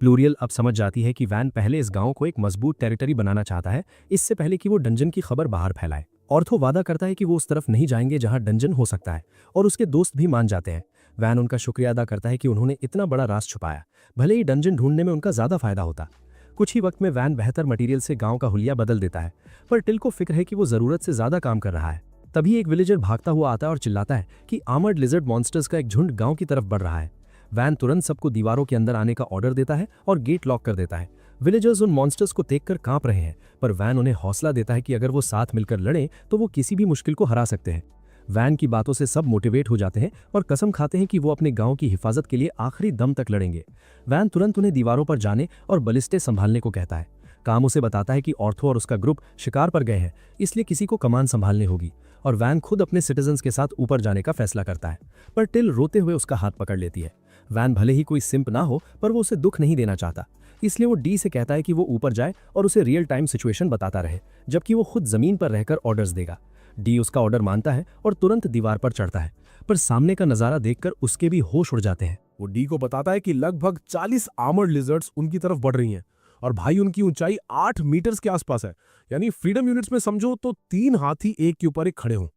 प्लूरियल अब समझ जाती है कि वैन पहले इस गांव को एक मजबूत टेरिटरी बनाना चाहता है, इससे पहले कि वो डंजन की खबर बाहर फैलाए। ऑर्थो वादा करता है कि वो उस तरफ नहीं जाएंगे जहां डंजन हो सकता है और उसके दोस्त भी मान जाते हैं। वैन उनका शुक्रिया अदा करता है कि उन्होंने इतना बड़ा राज छुपाया, भले ही डंजन ढूंढने में उनका ज्यादा फायदा होता। कुछ ही वक्त में वैन बेहतर मटेरियल से गांव का हुलिया बदल देता है, पर टिल को फिक्र है कि वो जरूरत से ज्यादा काम कर रहा है। तभी एक विलेजर भागता हुआ आता है और चिल्लाता है कि आर्मर्ड लिजर्ड मॉन्स्टर्स का एक झुंड गांव की तरफ बढ़ रहा है। वैन तुरंत सबको दीवारों के अंदर आने का ऑर्डर देता है और गेट लॉक कर देता है। विलेजर्स उन मॉन्स्टर्स को देखकर कांप रहे हैं, पर वैन उन्हें हौसला देता है कि अगर वो साथ मिलकर लड़ें तो वो किसी भी मुश्किल को हरा सकते हैं। वैन की बातों से सब मोटिवेट हो जाते हैं और कसम खाते हैं कि वो अपने गांव की हिफाजत के लिए आखिरी दम तक लड़ेंगे। वैन तुरंत उन्हें दीवारों पर जाने और बलिस्टे संभालने को कहता है। काम उसे बताता है कि ऑर्थो और उसका ग्रुप शिकार पर गए हैं, इसलिए किसी को कमान संभालनी होगी, और वैन खुद अपने सिटीजन्स के साथ ऊपर जाने का फैसला करता है। पर टिल रोते हुए उसका हाथ पकड़ लेती है। वैन भले ही कोई सिंप ना हो, पर वो उसे दुख नहीं देना चाहता, इसलिए वो डी से कहता है कि वो ऊपर जाए और उसे रियल टाइम सिचुएशन बताता रहे, जबकि वो खुद जमीन पर रहकर ऑर्डर्स देगा। डी उसका ऑर्डर मानता है और तुरंत दीवार पर चढ़ता है, पर सामने का नजारा देखकर उसके भी होश उड़ जाते हैं। वो डी को बताता है कि लगभग 40 आर्मर्ड लिजर्ड्स उनकी तरफ बढ़ रही हैं और भाई उनकी ऊंचाई 8 मीटर्स के आसपास है, यानी फ्रीडम यूनिट्स में समझो तो 3 हाथी एक के ऊपर एक खड़े हों।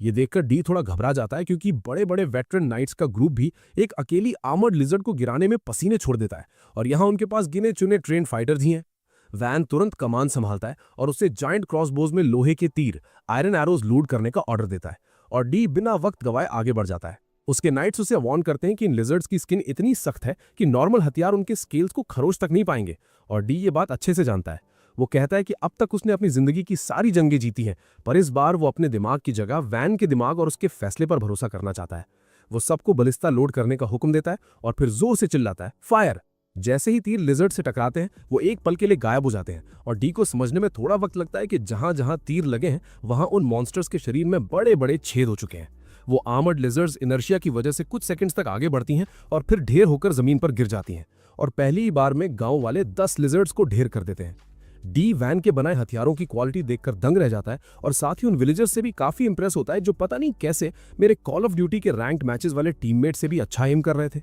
ये देखकर डी थोड़ा घबरा जाता है क्योंकि बड़े बड़े वेटरन नाइट्स का ग्रुप भी एक अकेली आर्मर्ड लिजर्ड को गिराने में पसीने छोड़ देता है, और यहाँ उनके पास गिने चुने ट्रेन फाइटर्स ही हैं। वैन तुरंत कमान संभालता है और उसे जायंट क्रॉसबोज में लोहे के तीर आयरन एरोज लोड करने का ऑर्डर देता है, और डी बिना वक्त गवाए आगे बढ़ जाता है। उसके नाइट्स उसे वार्न करते हैं कि इन लिजर्ड्स की स्किन इतनी सख्त है कि नॉर्मल हथियार उनके स्केल्स को खरोच तक नहीं पाएंगे, और डी ये बात अच्छे से जानता है। वो कहता है कि अब तक उसने अपनी जिंदगी की सारी जंगें जीती हैं, पर इस बार वो अपने दिमाग की जगह वैन के दिमाग और उसके फैसले पर भरोसा करना चाहता है। वो सबको बलिस्ता लोड करने का हुक्म देता है और फिर जोर से चिल्लाता है, फायर। जैसे ही तीर लिजर्ड से टकराते हैं, वो एक पल के लिए गायब हो जाते हैं, और डी को समझने में थोड़ा वक्त लगता है कि जहां जहां तीर लगे हैं वहां उन मॉन्स्टर्स के शरीर में बड़े बड़े छेद हो चुके हैं। वो आर्मर्ड लिजर्ड्स इनर्शिया की वजह से कुछ सेकंड्स तक आगे बढ़ती हैं और फिर ढेर होकर जमीन पर गिर जाती हैं, और पहली ही बार में गांव वाले 10 लिजर्ड्स को ढेर कर देते हैं। डी वैन के बनाए हथियारों की क्वालिटी देखकर दंग रह जाता है, और साथ ही उन विलेजर्स से भी काफी इंप्रेस होता है जो पता नहीं कैसे मेरे कॉल ऑफ ड्यूटी के रैंक्ड मैचेस वाले टीममेट से भी अच्छा एम कर रहे थे।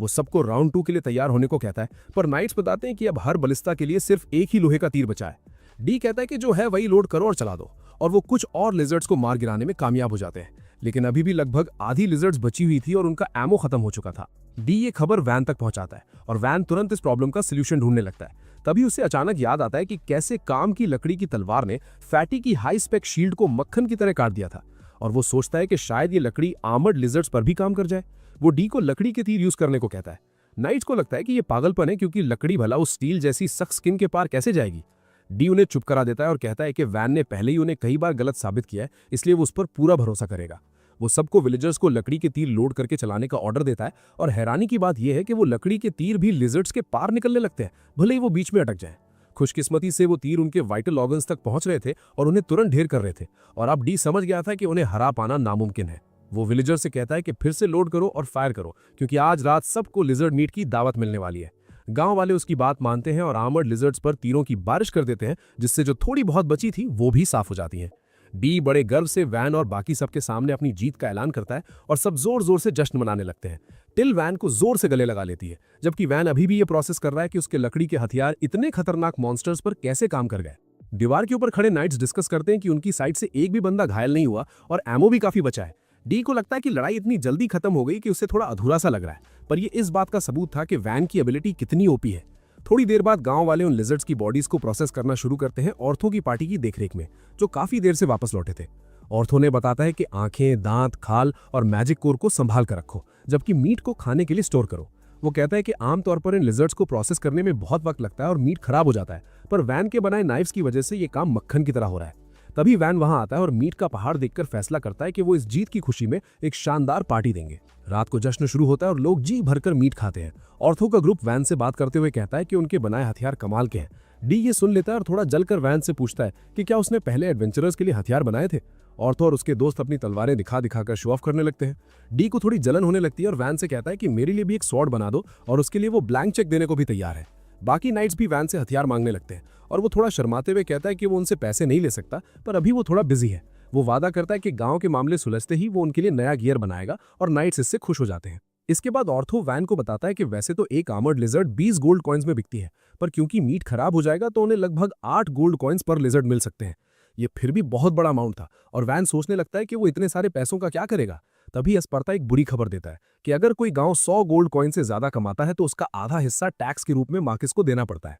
वो सबको राउंड 2 के लिए तैयार होने को कहता है, पर नाइट्स बताते हैं कि अब हर बलिस्ता के लिए सिर्फ एक ही लोहे का तीर बचा है। डी कहता है कि जो है वही लोड करो और चला दो, और वो कुछ और लिजर्ड्स को मार गिराने में कामयाब हो जाते हैं, लेकिन अभी भी लगभग आधी लिजर्ड्स बची हुई थी और उनका एमो खत्म हो चुका था। डी ये खबर वैन तक पहुंचाता है और वैन तुरंत इस प्रॉब्लम का सोल्यूशन ढूंढने लगता है। तभी उसे अचानक याद आता है कि कैसे काम की लकड़ी की तलवार ने फैटी की हाई स्पेक शील्ड को मक्खन की तरह काट दिया था, और वो सोचता है कि शायद ये लकड़ी आर्मर्ड लिजर्ड्स पर भी काम कर जाए। वो डी को लकड़ी के तीर यूज करने को कहता है। नाइट्स को लगता है कि ये पागलपन है, क्योंकि लकड़ी भला उस स्टील जैसी सख्त स्किन के पार कैसे जाएगी। डी उन्हें चुप करा देता है और कहता है कि वैन ने पहले ही उन्हें कई बार गलत साबित किया है, इसलिए वो उस पर पूरा भरोसा करेगा। वो सबको विलेजर्स को लकड़ी के तीर लोड करके चलाने का ऑर्डर देता है, और हैरानी की बात यह है कि वो लकड़ी के तीर भी लिजर्ड्स के पार निकलने लगते हैं, भले ही वो बीच में अटक जाए। खुशकिस्मती से वो तीर उनके वाइटल ऑर्गन्स तक पहुंच रहे थे और उन्हें तुरंत ढेर कर रहे थे, और अब डी समझ गया था कि उन्हें हरा पाना नामुमकिन है। वो विलेजर से कहता है कि फिर से लोड करो और फायर करो, क्योंकि आज रात सबको लिजर्ड मीट की दावत मिलने वाली है। गांव वाले उसकी बात मानते हैं और आर्मर्ड लिजर्ड्स पर तीरों की बारिश कर देते हैं, जिससे जो थोड़ी बहुत बची थी वो भी साफ हो जाती है। डी बड़े गर्व से वैन और बाकी सबके सामने अपनी जीत का ऐलान करता है, और सब जोर जोर से जश्न मनाने लगते हैं। टिल वैन को जोर से गले लगा लेती है, जबकि वैन अभी भी ये प्रोसेस कर रहा है कि उसके लकड़ी के हथियार इतने खतरनाक मॉन्स्टर्स पर कैसे काम कर गए। दीवार के ऊपर खड़े नाइट्स डिस्कस करते हैं कि उनकी साइड से एक भी बंदा घायल नहीं हुआ और एमो भी काफी बचा है। डी को लगता है कि लड़ाई इतनी जल्दी खत्म हो गई कि उसे थोड़ा अधूरा सा लग रहा है, पर यह इस बात का सबूत था कि वैन की एबिलिटी कितनी ओपी है। थोड़ी देर बाद गांव वाले उन लिजर्ड्स की बॉडीज को प्रोसेस करना शुरू करते हैं ऑर्थो की पार्टी की देखरेख में, जो काफी देर से वापस लौटे थे। ऑर्थो ने बताता है कि आंखें, दांत, खाल और मैजिक कोर को संभाल कर रखो, जबकि मीट को खाने के लिए स्टोर करो। वो कहता है कि आमतौर पर इन लिजर्ड्स को प्रोसेस करने में बहुत वक्त लगता है और मीट खराब हो जाता है, पर वैन के बनाए नाइफ्स की वजह से ये काम मक्खन की तरह हो रहा है। तभी वैन वहां आता है और मीट का पहाड़ देखकर फैसला करता है कि वो इस जीत की खुशी में एक शानदार पार्टी देंगे। रात को जश्न शुरू होता है और लोग जी भरकर मीट खाते हैं। ऑर्थो का ग्रुप वैन से बात करते हुए कहता है कि उनके बनाए हथियार कमाल के हैं। डी ये सुन लेता है और थोड़ा जलकर वैन से पूछता है कि क्या उसने पहले एडवेंचरर्स के लिए हथियार बनाए थे। ऑर्थो और उसके दोस्त अपनी तलवारें दिखा दिखाकर शो ऑफ करने लगते हैं। डी को थोड़ी जलन होने लगती है और वैन से कहता है कि मेरे लिए भी एक स्वॉर्ड बना दो, और उसके लिए वो ब्लैंक चेक देने को भी तैयार है। बाकी नाइट्स भी वैन से हथियार मांगने लगते हैं और वो थोड़ा शर्माते हुए कहता है कि वो उनसे पैसे नहीं ले सकता, पर अभी वो थोड़ा बिजी है। वो वादा करता है कि गांव के मामले सुलझते ही वो उनके लिए नया गियर बनाएगा और नाइट्स इससे खुश हो जाते हैं। इसके बाद ऑर्थो वैन को बताता है कि वैसे तो एक आर्मर्ड लिजर्ड 20 गोल्ड कॉइन्स में बिकती है, पर क्योंकि मीट खराब हो जाएगा तो उन्हें लगभग 8 गोल्ड कॉइन्स पर लिजर्ड मिल सकते हैं। ये फिर भी बहुत बड़ा अमाउंट था और वैन सोचने लगता है कि वो इतने सारे पैसों का क्या करेगा। तभी एस्पार्ता एक बुरी खबर देता है कि अगर कोई गांव 100 गोल्ड कॉइन से ज्यादा कमाता है तो उसका आधा हिस्सा टैक्स के रूप में मार्किस को देना पड़ता है।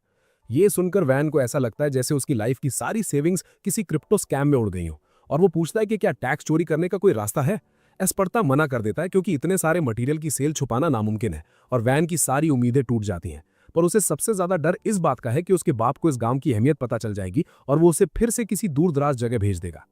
ये सुनकर वैन को ऐसा लगता है जैसे उसकी लाइफ की सारी सेविंग्स किसी क्रिप्टो स्कैम में उड़ गई हो, और वो पूछता है कि क्या टैक्स चोरी करने का कोई रास्ता है। एस्पार्ता मना कर देता है क्योंकि इतने सारे मटेरियल की सेल छुपाना नामुमकिन है और वैन की सारी उम्मीदें टूट जाती हैं। पर उसे सबसे ज्यादा डर इस बात का है कि उसके बाप को इस गांव की अहमियत पता चल जाएगी और वो उसे फिर से किसी दूर दराज जगह भेज देगा।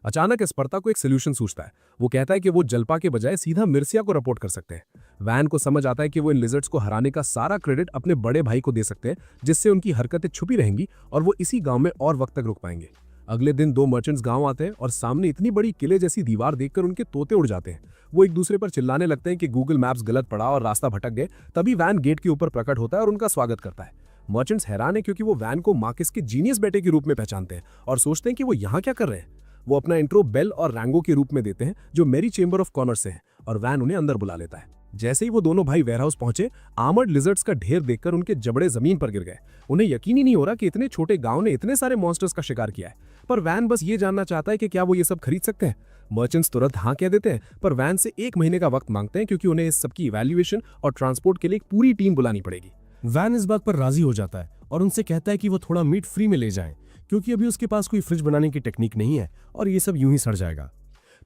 अचानक एस्पार्ता को एक सोल्यूशन सूझता है। वो कहता है कि वो जल्पा के बजाय सीधा मिर्सिया को रिपोर्ट कर सकते हैं। वैन को समझ आता है कि वो इन लिजर्ड्स को हराने का सारा क्रेडिट अपने बड़े भाई को दे सकते हैं, जिससे उनकी हरकतें छुपी रहेंगी और वो इसी गांव में और वक्त तक रुक पाएंगे। अगले दिन 2 मर्चेंट्स गांव आते हैं और सामने इतनी बड़ी किले जैसी दीवार देखकर उनके तोते उड़ जाते हैं। वो एक दूसरे पर चिल्लाने लगते हैं कि गूगल मैप्स गलत पड़ा और रास्ता भटक गए। तभी वैन गेट के ऊपर प्रकट होता है और उनका स्वागत करता है। मर्चेंट्स हैरान है क्योंकि वो वैन को मार्किस के जीनियस बेटे के रूप में पहचानते हैं और सोचते हैं कि वो यहाँ क्या कर रहे हैं। वो अपना इंट्रो बेल और रैंगो के रूप में देते हैं, जो मेरी चेंबर ऑफ कॉमर्स से है, और वैन उन्हें अंदर बुला लेता है। जैसे ही वो दोनों भाई वेयरहाउस पहुंचे, आर्मर्ड लिजर्ड्स का ढेर देखकर उनके जबड़े जमीन पर गिर गए। उन्हें यकीन ही नहीं हो रहा कि इतने छोटे गांव ने इतने सारे मॉन्स्टर्स का शिकार किया है। पर वैन बस ये जानना चाहता है कि क्या वो ये सब खरीद सकते हैं। मर्चेंट्स तुरंत हाँ कह देते हैं, पर वैन से 1 महीने का वक्त मांगते हैं क्योंकि उन्हें इस सब की इवैल्यूएशन और ट्रांसपोर्ट के लिए एक पूरी टीम बुलानी पड़ेगी। वैन इस बात पर राजी हो जाता है और उनसे कहता है कि वो थोड़ा मीट फ्री में ले जाएं, क्योंकि अभी उसके पास कोई फ्रिज बनाने की टेक्निक नहीं है और ये सब यूं ही सड़ जाएगा।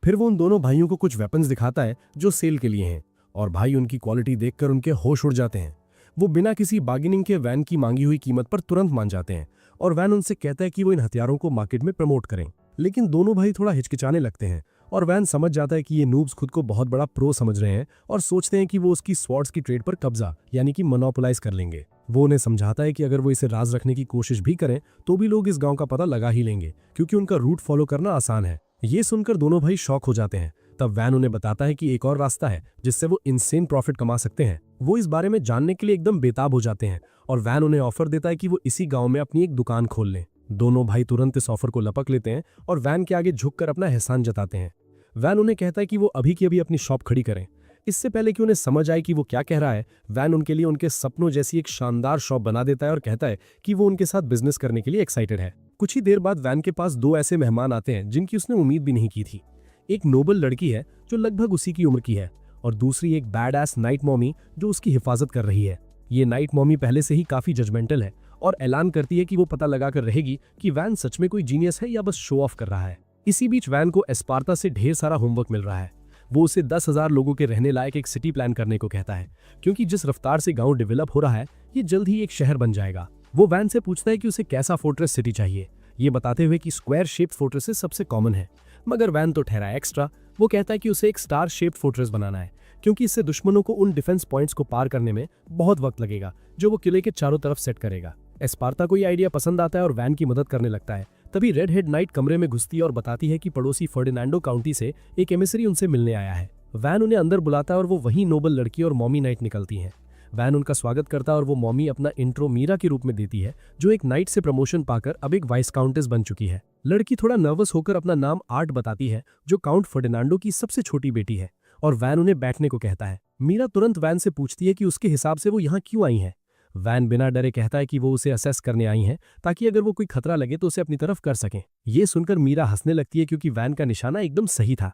फिर वो उन दोनों भाइयों को कुछ वेपन्स दिखाता है जो सेल के लिए हैं, और भाई उनकी क्वालिटी देखकर उनके होश उड़ जाते हैं। वो बिना किसी बार्गेनिंग के वैन की मांगी हुई कीमत पर तुरंत मान जाते हैं और वैन उनसे कहता है कि वो इन हथियारों को मार्केट में प्रमोट करें। लेकिन दोनों भाई थोड़ा हिचकिचाने लगते हैं और वैन समझ जाता है कि ये नूब्स खुद को बहुत बड़ा प्रो समझ रहे हैं और सोचते हैं कि वो उसकी स्वॉर्ड्स की ट्रेड पर कब्जा यानी कि मोनोपोलाइज कर लेंगे। वो उन्हें समझाता है कि अगर वो इसे राज रखने की कोशिश भी करें तो भी लोग इस गांव का पता लगा ही लेंगे, क्योंकि उनका रूट फॉलो करना आसान है। ये सुनकर दोनों भाई शॉक हो जाते हैं। तब वैन उन्हें बताता है कि एक और रास्ता है जिससे वो इनसेन प्रॉफिट कमा सकते हैं। वो इस बारे में जानने के लिए एकदम बेताब हो जाते हैं और वैन उन्हें ऑफर देता है कि वो इसी गांव में अपनी एक दुकान खोल लें। दोनों भाई तुरंत इस ऑफर को लपक लेते हैं और वैन के आगे झुककर अपना एहसान जताते हैं। वैन उन्हें कहता है कि वो अभी की अभी अपनी शॉप खड़ी करें। इससे पहले कि उन्हें समझ आए कि वो क्या कह रहा है, वैन उनके लिए उनके सपनों जैसी एक शानदार शॉप बना देता है और कहता है कि वो उनके साथ बिजनेस करने के लिए एक्साइटेड है। कुछ ही देर बाद वैन के पास 2 ऐसे मेहमान आते हैं जिनकी उसने उम्मीद भी नहीं की थी। एक नोबल लड़की है जो लगभग उसी की उम्र की है, और दूसरी एक बैड एस नाइट मॉमी जो उसकी हिफाजत कर रही है। ये नाइट मॉमी पहले से ही काफी जजमेंटल है और ऐलान करती है कि वो पता लगाकर रहेगी कि वैन सच में कोई जीनियस है या बस शो ऑफ कर रहा है। इसी बीच वैन को एस्पार्ता से ढेर सारा होमवर्क मिल रहा है। वो उसे 10,000 लोगों के रहने लायक एक सिटी प्लान करने को कहता है, क्योंकि जिस रफ्तार से गांव डेवलप हो रहा है ये जल्द ही एक शहर बन जाएगा। वो वैन से पूछता है कि उसे कैसा फोर्ट्रेस सिटी चाहिए, ये बताते हुए कि स्क्वायर शेप्ड फोर्ट्रेसेस सबसे कॉमन है। मगर वैन तो ठहरा एक्स्ट्रा। वो कहता है कि उसे एक स्टार शेप्ड फोर्ट्रेस बनाना है, क्योंकि इससे दुश्मनों को उन डिफेंस पॉइंट्स को पार करने में बहुत वक्त लगेगा जो वो किले के चारों तरफ सेट करेगा। एस्पार्ता को ये आइडिया पसंद आता है और वैन की मदद करने लगता है। तभी रेड हेड नाइट कमरे में घुसती है और बताती है कि पड़ोसी फर्डिनांडो काउंटी से एक एमिसरी उनसे मिलने आया है। वैन उन्हें अंदर बुलाता है और वो वही नोबल लड़की और मॉमी नाइट निकलती हैं। वैन उनका स्वागत करता है और वो मॉमी अपना इंट्रो मीरा के रूप में देती है, जो एक नाइट से प्रमोशन पाकर अब एक वाइस काउंटेस बन चुकी है। लड़की थोड़ा नर्वस होकर अपना नाम आर्ट बताती है, जो काउंट फर्डिनांडो की सबसे छोटी बेटी है, और वैन उन्हें बैठने को कहता है। मीरा तुरंत वैन से पूछती है कि उसके हिसाब से वो यहाँ क्यों आई है। वैन बिना डरे कहता है कि वो उसे असेस करने आई हैं, ताकि अगर वो कोई खतरा लगे तो उसे अपनी तरफ कर सकें। ये सुनकर मीरा हंसने लगती है क्योंकि वैन का निशाना एकदम सही था।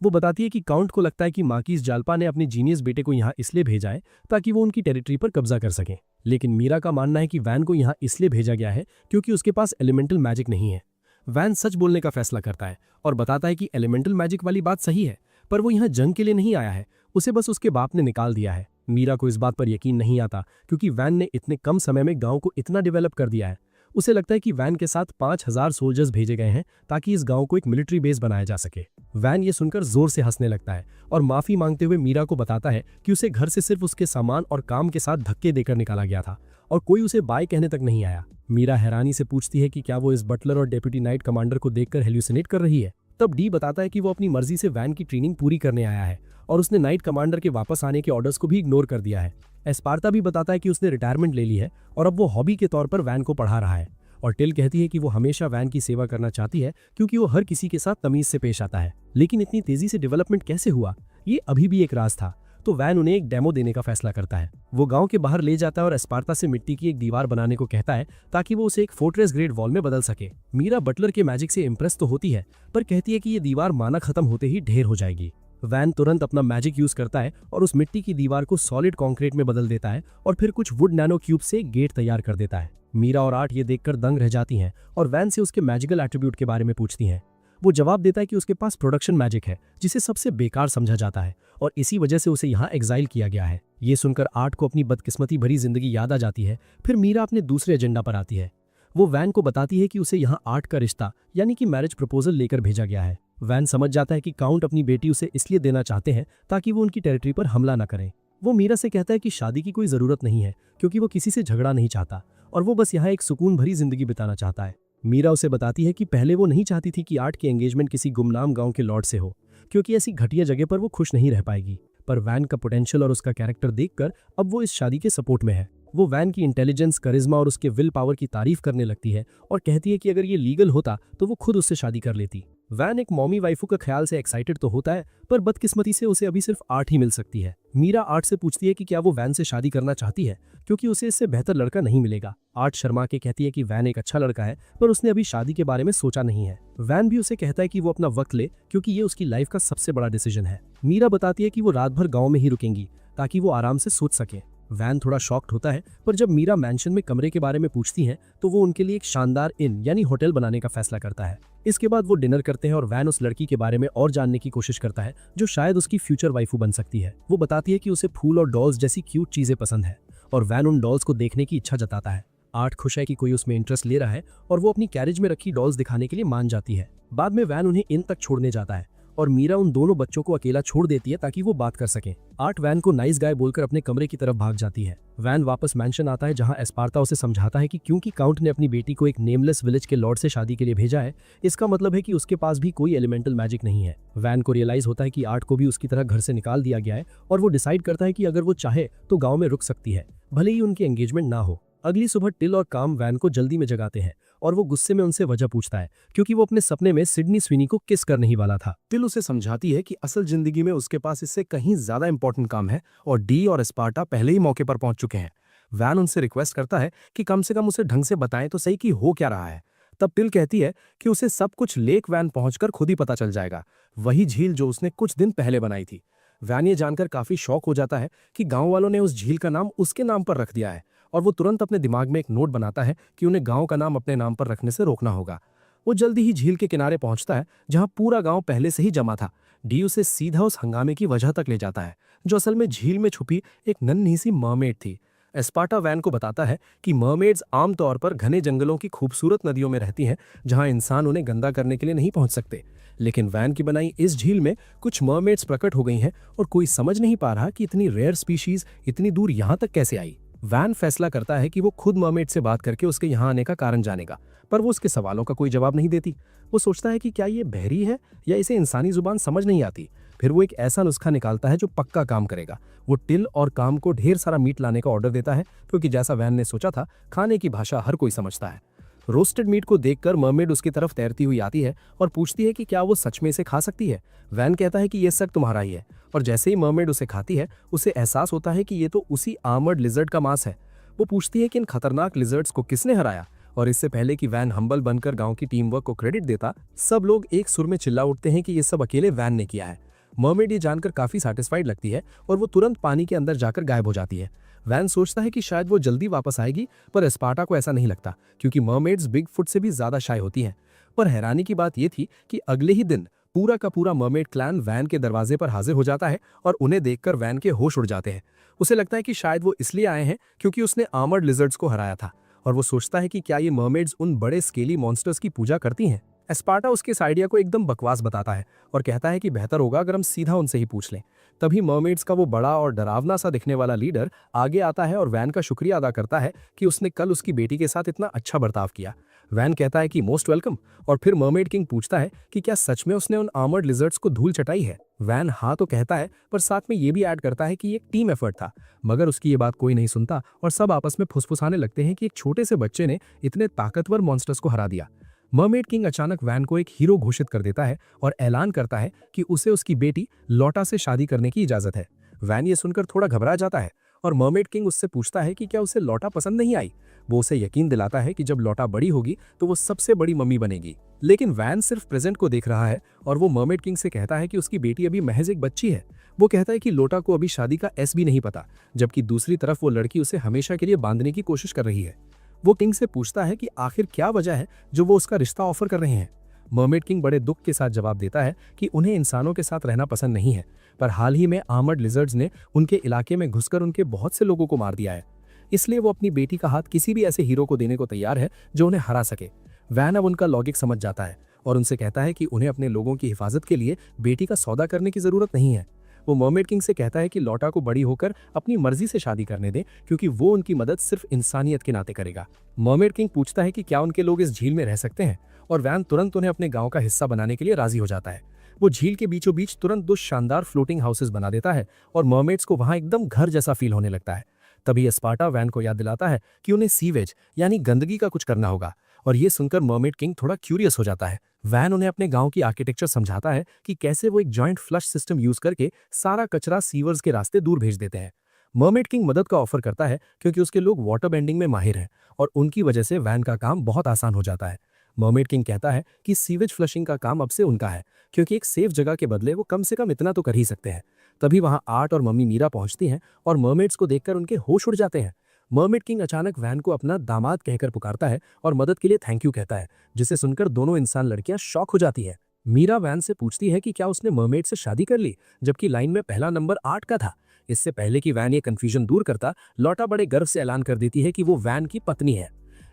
वो बताती है कि काउंट को लगता है कि मार्किस जाल्पा ने अपने जीनियस बेटे को यहाँ इसलिए भेजा है ताकि वो उनकी टेरिटरी पर कब्जा कर सकें। लेकिन मीरा का मानना है कि वैन को यहाँ इसलिए भेजा गया है क्योंकि उसके पास एलिमेंटल मैजिक नहीं है। वैन सच बोलने का फैसला करता है और बताता है कि एलिमेंटल मैजिक वाली बात सही है, पर वो यहाँ जंग के लिए नहीं आया है, उसे बस उसके बाप ने निकाल दिया है। मीरा को इस बात पर यकीन नहीं आता क्योंकि वैन ने इतने कम समय में गांव को इतना डेवलप कर दिया है। उसे लगता है कि वैन के साथ 5000 सोल्जर्स भेजे गए हैं ताकि इस गांव को एक मिलिट्री बेस बनाया जा सके। वैन ये सुनकर जोर से हंसने लगता है और माफी मांगते हुए मीरा को बताता है कि उसे घर से सिर्फ उसके सामान और काम के साथ धक्के देकर निकाला गया था और कोई उसे बाय कहने तक नहीं आया। मीरा हैरानी से पूछती है कि क्या वो इस बटलर और डेप्यूटी नाइट कमांडर को देखकर हेल्यूसिनेट कर रही है। तब डी बताता है कि वो अपनी मर्जी से वैन की ट्रेनिंग पूरी करने आया है और उसने नाइट कमांडर के वापस आने के ऑर्डर्स को भी इग्नोर कर दिया है। एस्पार्टा भी बताता है कि उसने रिटायरमेंट ले ली है और अब वो हॉबी के तौर पर वैन को पढ़ा रहा है। और टिल कहती है कि वो हमेशा वैन की सेवा करना चाहती है क्योंकि वो हर किसी के साथ तमीज से पेश आता है। लेकिन इतनी तेजी से डेवलपमेंट कैसे हुआ, ये अभी भी एक राज था। तो वैन उन्हें एक डेमो देने का फैसला करता है। वो गांव के बाहर ले जाता है और एस्पार्टा से मिट्टी की एक दीवार बनाने को कहता है ताकि वो उसे एक फोर्ट्रेस ग्रेड वॉल में बदल सके। मीरा बटलर के मैजिक से इंप्रेस तो होती है, पर कहती है कि ये दीवार माना खत्म होते ही ढेर हो जाएगी। वैन तुरंत अपना मैजिक यूज करता है और उस मिट्टी की दीवार को सॉलिड कंक्रीट में बदल देता है और फिर कुछ वुड नैनो क्यूब से गेट तैयार कर देता है। मीरा और आर्ट ये देखकर दंग रह जाती हैं और वैन से उसके मैजिकल एट्रीब्यूट के बारे में पूछती हैं। वो जवाब देता है कि उसके पास प्रोडक्शन मैजिक है जिसे सबसे बेकार समझा जाता है और इसी वजह से उसे यहाँ एग्जाइल किया गया है। ये सुनकर आर्ट को अपनी बदकिस्मती भरी जिंदगी याद आ जाती है। फिर मीरा अपने दूसरे एजेंडा पर आती है। वो वैन को बताती है कि उसे यहाँ आर्ट का रिश्ता यानी कि मैरिज प्रपोजल लेकर भेजा गया है। वैन समझ जाता है कि काउंट अपनी बेटी उसे इसलिए देना चाहते हैं ताकि वो उनकी टेरिटरी पर हमला न करें। वो मीरा से कहता है कि शादी की कोई जरूरत नहीं है क्योंकि वो किसी से झगड़ा नहीं चाहता और वो बस यहाँ एक सुकून भरी जिंदगी बिताना चाहता है। मीरा उसे बताती है कि पहले वो नहीं चाहती थी कि आर्ट की एंगेजमेंट किसी गुमनाम गांव के लॉर्ड से हो क्योंकि ऐसी घटिया जगह पर वो खुश नहीं रह पाएगी, पर वैन का पोटेंशियल और उसका कैरेक्टर देखकर अब वो इस शादी के सपोर्ट में है। वो वैन की इंटेलिजेंस, करिश्मा और उसके विल पावर की तारीफ करने लगती है और कहती है कि अगर ये लीगल होता तो वो खुद उससे शादी कर लेती। वैन एक मॉमी वाइफू का ख्याल से एक्साइटेड तो होता है, पर बदकिस्मती से उसे अभी सिर्फ आर्ट ही मिल सकती है। मीरा आर्ट से पूछती है कि क्या वो वैन से शादी करना चाहती है क्योंकि उसे इससे बेहतर लड़का नहीं मिलेगा। आर्ट शर्मा के कहती है कि वैन एक अच्छा लड़का है, पर उसने अभी शादी के बारे में सोचा नहीं है। वैन भी उसे कहता है कि वो अपना वक्त ले क्योंकि ये उसकी लाइफ का सबसे बड़ा डिसीजन है। मीरा बताती है कि वो रात भर गाँव में ही रुकेंगी ताकि वो आराम से सोच सके। वैन थोड़ा शॉक्ड होता है, पर जब मीरा मैंशन में कमरे के बारे में पूछती है तो वो उनके लिए एक शानदार इन यानी होटल बनाने का फैसला करता है। इसके बाद वो डिनर करते हैं और वैन उस लड़की के बारे में और जानने की कोशिश करता है जो शायद उसकी फ्यूचर वाइफू बन सकती है। वो बताती है कि उसे फूल और डॉल्स जैसी क्यूट चीजें पसंद है और वैन उन डॉल्स को देखने की इच्छा जताता है। आर्ट खुश है कि कोई उसमें इंटरेस्ट ले रहा है और वो अपनी कैरेज में रखी डॉल्स दिखाने के लिए मान जाती है। बाद में वैन उन्हें इन तक छोड़ने जाता है और मीरा उन दोनों बच्चों को अकेला छोड़ देती है ताकि वो बात कर सकें। आर्ट वैन को नाइस गाय बोलकर अपने कमरे की तरफ भाग जाती है। वैन वापस मैंशन आता है जहां एस्पार्टा उसे समझाता है कि क्योंकि काउंट ने अपनी बेटी को एक नेमलेस विलेज के लॉर्ड से शादी के लिए भेजा है, इसका मतलब है कि उसके पास भी कोई एलिमेंटल मैजिक नहीं है। वैन को रियलाइज होता है कि आर्ट को भी उसकी तरह घर से निकाल दिया गया है और वो डिसाइड करता है कि अगर वो चाहे तो गाँव में रुक सकती है, भले ही उनकी एंगेजमेंट ना हो। अगली सुबह टिल और काम वैन को जल्दी में जगाते हैं और वो गुस्से में उनसे वजह पूछता है क्योंकि वो अपने सपने में सिडनी स्विनी को किस करने ही वाला था। टिल उसे समझाती है कि असल जिंदगी में उसके पास इससे कहीं ज्यादा इंपॉर्टेंट काम है और डी और एस्पार्टा पहले ही मौके पर पहुंच चुके हैं। वैन उनसे रिक्वेस्ट करता है कि कम से कम उसे ढंग से बताएं तो सही कि हो क्या रहा है। तब टिल कहती है कि उसे सब कुछ लेक वैन पहुंचकर खुद ही पता चल जाएगा, वही झील जो उसने कुछ दिन पहले बनाई थी। वैन ये जानकर काफी शॉक हो जाता है कि गांव वालों ने उस झील का नाम उसके नाम पर रख दिया है और वो तुरंत अपने दिमाग में एक नोट बनाता है कि उन्हें गांव का नाम अपने नाम पर रखने से रोकना होगा। वो जल्दी ही झील के किनारे पहुंचता है जहां पूरा गांव पहले से ही जमा था। डी उसे सीधा उस हंगामे की वजह तक ले जाता है जो असल में झील में छुपी एक नन्ही सी मरमेड थी। एस्पार्टा वैन को बताता है कि मरमेड्स आमतौर पर घने जंगलों की खूबसूरत नदियों में रहती हैं जहां इंसान उन्हें गंदा करने के लिए नहीं पहुंच सकते, लेकिन वैन की बनाई इस झील में कुछ मरमेड्स प्रकट हो गई हैं और कोई समझ नहीं पा रहा कि इतनी रेयर स्पीशीज इतनी दूर यहां तक कैसे आई। वैन फैसला करता है कि वो खुद मरमेड से बात करके उसके यहाँ आने का कारण जानेगा, पर वो उसके सवालों का कोई जवाब नहीं देती। वो सोचता है कि क्या ये बहरी है या इसे इंसानी जुबान समझ नहीं आती। फिर वो एक ऐसा नुस्खा निकालता है जो पक्का काम करेगा। वो टिल और काम को ढेर सारा मीट लाने का ऑर्डर देता है क्योंकि जैसा वैन ने सोचा था, खाने की भाषा हर कोई समझता है। रोस्टेड मीट को देखकर मरमेड उसकी तरफ तैरती हुई आती है और पूछती है कि क्या वो सच में इसे खा सकती है। वैन कहता है कि ये शक तुम्हारा ही है, और जैसे ही मरमेड उसे खाती है उसे एहसास होता है कि ये तो उसी आर्मर्ड लिजर्ड का मांस है। वो पूछती है कि इन खतरनाक लिजर्ड्स को किसने हराया और इससे पहले कि वैन हम्बल बनकर गांव की टीम वर्क को क्रेडिट देता, सब लोग एक सुर में चिल्ला उठते हैं कि ये सब अकेले वैन ने किया है। मर्मेड ये जानकर काफी सैटिस्फाइड लगती है और वो तुरंत पानी के अंदर जाकर गायब हो जाती है। वैन सोचता है कि शायद वो जल्दी वापस आएगी, पर एस्पार्टा को ऐसा नहीं लगता क्योंकि मर्मेड्स बिग फुट से भी ज्यादा शाय होती हैं। पर हैरानी की बात यह थी कि अगले ही दिन पूरा का पूरा मर्मेड क्लैन वैन के दरवाजे पर हाजिर हो जाता है और उन्हें देखकर वैन के होश उड़ जाते हैं। उसे लगता है कि शायद वो इसलिए आए हैं क्योंकि उसने आर्मर्ड लिजर्ड्स को हराया था, और वो सोचता है कि क्या ये मर्मेड्स उन बड़े स्केली मॉन्स्टर्स की पूजा करती हैं। एस्पार्टा उसके इस आइडिया को एकदम बकवास बताता है और कहता है कि बेहतर होगा अगर हम सीधा उनसे ही पूछ लें। तभी मर्मेड्स का वो बड़ा और डरावना सा दिखने वाला लीडर आगे आता है और वैन का शुक्रिया अदा करता है कि उसने कल उसकी बेटी के साथ इतना अच्छा बर्ताव किया। वैन कहता है कि मोस्ट वेलकम, और फिर मर्मेड किंग पूछता है कि क्या सच में उसने उन आर्मर्ड लिजर्ड्स को धूल चटाई है। वैन हाँ तो कहता है, पर साथ में ये भी ऐड करता है कि ये एक टीम एफर्ट था। मगर उसकी ये बात कोई नहीं सुनता और सब आपस में फुसफुसाने लगते हैं कि एक छोटे से बच्चे ने इतने ताकतवर मॉन्स्टर्स को हरा दिया। मर्मेड किंग अचानक वैन को एक हीरो घोषित कर देता है और ऐलान करता है कि उसे उसकी बेटी लोटा से शादी करने की इजाजत है। वैन ये सुनकर थोड़ा घबरा जाता है और मर्मेड किंग उससे पूछता है कि क्या उसे लोटा पसंद नहीं आई। वो उसे यकीन दिलाता है कि जब लोटा बड़ी होगी तो वो सबसे बड़ी मम्मी बनेगी। लेकिन वैन सिर्फ प्रेजेंट को देख रहा है और वो मर्मेड किंग से कहता है कि उसकी बेटी अभी महज एक बच्ची है। वो कहता है कि लोटा को अभी शादी का एस भी नहीं पता, जबकि दूसरी तरफ वो लड़की उसे हमेशा के लिए बांधने की कोशिश कर रही है। वो किंग से पूछता है कि आखिर क्या वजह है जो वो उसका रिश्ता ऑफर कर रहे हैं। मर्मेड किंग बड़े दुख के साथ जवाब देता है कि उन्हें इंसानों के साथ रहना पसंद नहीं है, पर हाल ही में आर्मर्ड लिजर्ड्स ने उनके इलाके में घुसकर उनके बहुत से लोगों को मार दिया है। इसलिए वो अपनी बेटी का हाथ किसी भी ऐसे हीरो को देने को तैयार है जो उन्हें हरा सके। वैन अब उनका लॉजिक समझ जाता है और उनसे कहता है कि उन्हें अपने लोगों की हिफाजत के लिए बेटी का सौदा करने की जरूरत नहीं है। वो मर्मेड किंग से कहता है कि लोटा को बड़ी होकर अपनी मर्जी से शादी करने दें क्योंकि वो उनकी मदद सिर्फ इंसानियत के नाते करेगा। मर्मेड किंग पूछता है कि क्या उनके लोग इस झील में रह सकते हैं, और वैन तुरंत उन्हें अपने गांव का हिस्सा बनाने के लिए राजी हो जाता है। वो झील के बीचों बीच तुरंत 2 शानदार फ्लोटिंग हाउसेस बना देता है और मर्मेड्स को वहां एकदम घर जैसा फील होने लगता है। तभी एस्पार्टा वैन को याद दिलाता है कि उन्हें सीवेज यानी गंदगी का कुछ करना होगा, और ये सुनकर मर्मेड किंग थोड़ा क्यूरियस हो जाता है। वैन उन्हें अपने गांव की आर्किटेक्चर समझाता है कि कैसे वो एक जॉइंट फ्लश सिस्टम यूज करके सारा कचरा सीवर्स के रास्ते दूर भेज देते हैं। मर्मेड किंग मदद का ऑफर करता है क्योंकि उसके लोग वाटर बेंडिंग में माहिर हैं और उनकी वजह से वैन का काम बहुत आसान हो जाता है। मर्मेड किंग कहता है कि सीवेज फ्लशिंग का काम अब से उनका है क्योंकि एक सेफ जगह के बदले वो कम से कम इतना तो कर ही सकते हैं। तभी वहां आर्ट और मम्मी मीरा पहुंचती हैं और मर्मेड्स को देखकर उनके होश उड़ जाते हैं। मर्मेड किंग अचानक वैन को अपना दामाद कहकर पुकारता है और मदद के लिए थैंक यू कहता है, जिसे सुनकर दोनों इंसान लड़कियां शॉक हो जाती है। मीरा वैन से पूछती है कि क्या उसने मर्मेड से शादी कर ली, जबकि लाइन में पहला नंबर 8 का था। इससे पहले कि वैन ये कंफ्यूजन दूर करता, लोटा बड़े गर्व से ऐलान कर देती है कि वो वैन की पत्नी है।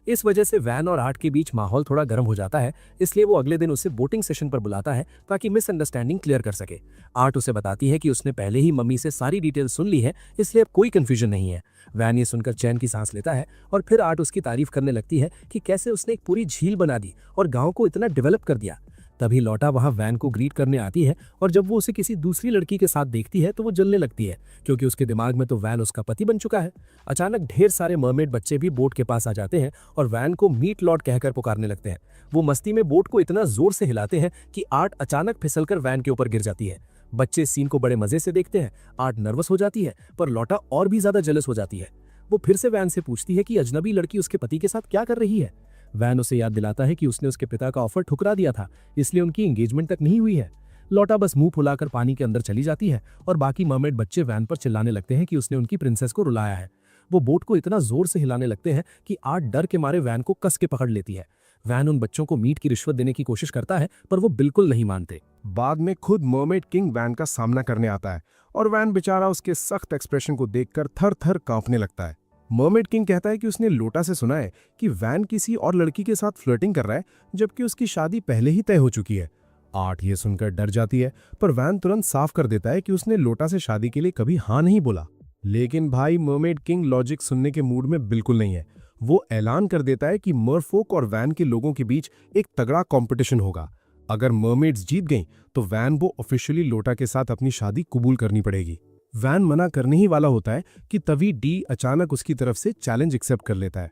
इस वजह से वैन और आर्ट के बीच माहौल थोड़ा गर्म हो जाता है, इसलिए वो अगले दिन उसे बोटिंग सेशन पर बुलाता है ताकि मिसअंडरस्टैंडिंग क्लियर कर सके। आर्ट उसे बताती है कि उसने पहले ही मम्मी से सारी डिटेल सुन ली है, इसलिए अब कोई कंफ्यूजन नहीं है। वैन ये सुनकर चैन की सांस लेता है और फिर आर्ट उसकी तारीफ करने लगती है कि कैसे उसने एक पूरी झील बना दी और गांव को इतना डेवलप कर दिया। तभी लोटा वहां वैन को ग्रीट करने आती है और जब वो उसे किसी दूसरी लड़की के साथ देखती है तो वो जलने लगती है क्योंकि उसके दिमाग में तो वैन उसका पति बन चुका है। अचानक ढेर सारे मर्मेड बच्चे भी बोट के पास आ जाते हैं और वैन को मीट लॉर्ड कहकर पुकारने लगते हैं। वो मस्ती में बोट को इतना जोर से हिलाते हैं कि आर्ट अचानक फिसलकर वैन के ऊपर गिर जाती है। बच्चे इस सीन को बड़े मजे से देखते हैं। आर्ट नर्वस हो जाती है, पर लोटा और भी ज्यादा जेलस हो जाती है। वो फिर से वैन से पूछती है कि अजनबी लड़की उसके पति के साथ क्या कर रही है। वैन उसे याद दिलाता है कि उसने उसके पिता का ऑफर ठुकरा दिया था, इसलिए उनकी एंगेजमेंट तक नहीं हुई है। लोटा बस मुंह फुलाकर पानी के अंदर चली जाती है और बाकी मर्मेड बच्चे वैन पर चिल्लाने लगते हैं कि उसने उनकी प्रिंसेस को रुलाया है। वो बोट को इतना जोर से हिलाने लगते हैं कि आर्ट डर के मारे वैन को कस के पकड़ लेती है। वैन उन बच्चों को मीट की रिश्वत देने की कोशिश करता है, पर वो बिल्कुल नहीं मानते। बाद में खुद मर्मेड किंग वैन का सामना करने आता है और वैन बेचारा उसके सख्त एक्सप्रेशन को देखकर थर थर कांपने लगता है। मर्मेड किंग कहता है कि उसने लोटा से सुना है कि वैन किसी और लड़की के साथ फ्लर्टिंग कर रहा है, जबकि उसकी शादी पहले ही तय हो चुकी है। आर्ट ये सुनकर डर जाती है, पर वैन तुरंत साफ कर देता है कि उसने लोटा से शादी के लिए कभी हाँ नहीं बोला। लेकिन भाई मर्मेड किंग लॉजिक सुनने के मूड में बिल्कुल नहीं है। वो ऐलान कर देता है कि मरफोक और वैन के लोगों के बीच एक तगड़ा कंपटीशन होगा। अगर मर्मेड्स जीत गईं तो वैन को ऑफिशियली लोटा के साथ अपनी शादी कबूल करनी पड़ेगी। वैन मना करने ही वाला होता है कि तभी डी अचानक उसकी तरफ से चैलेंज एक्सेप्ट कर लेता है।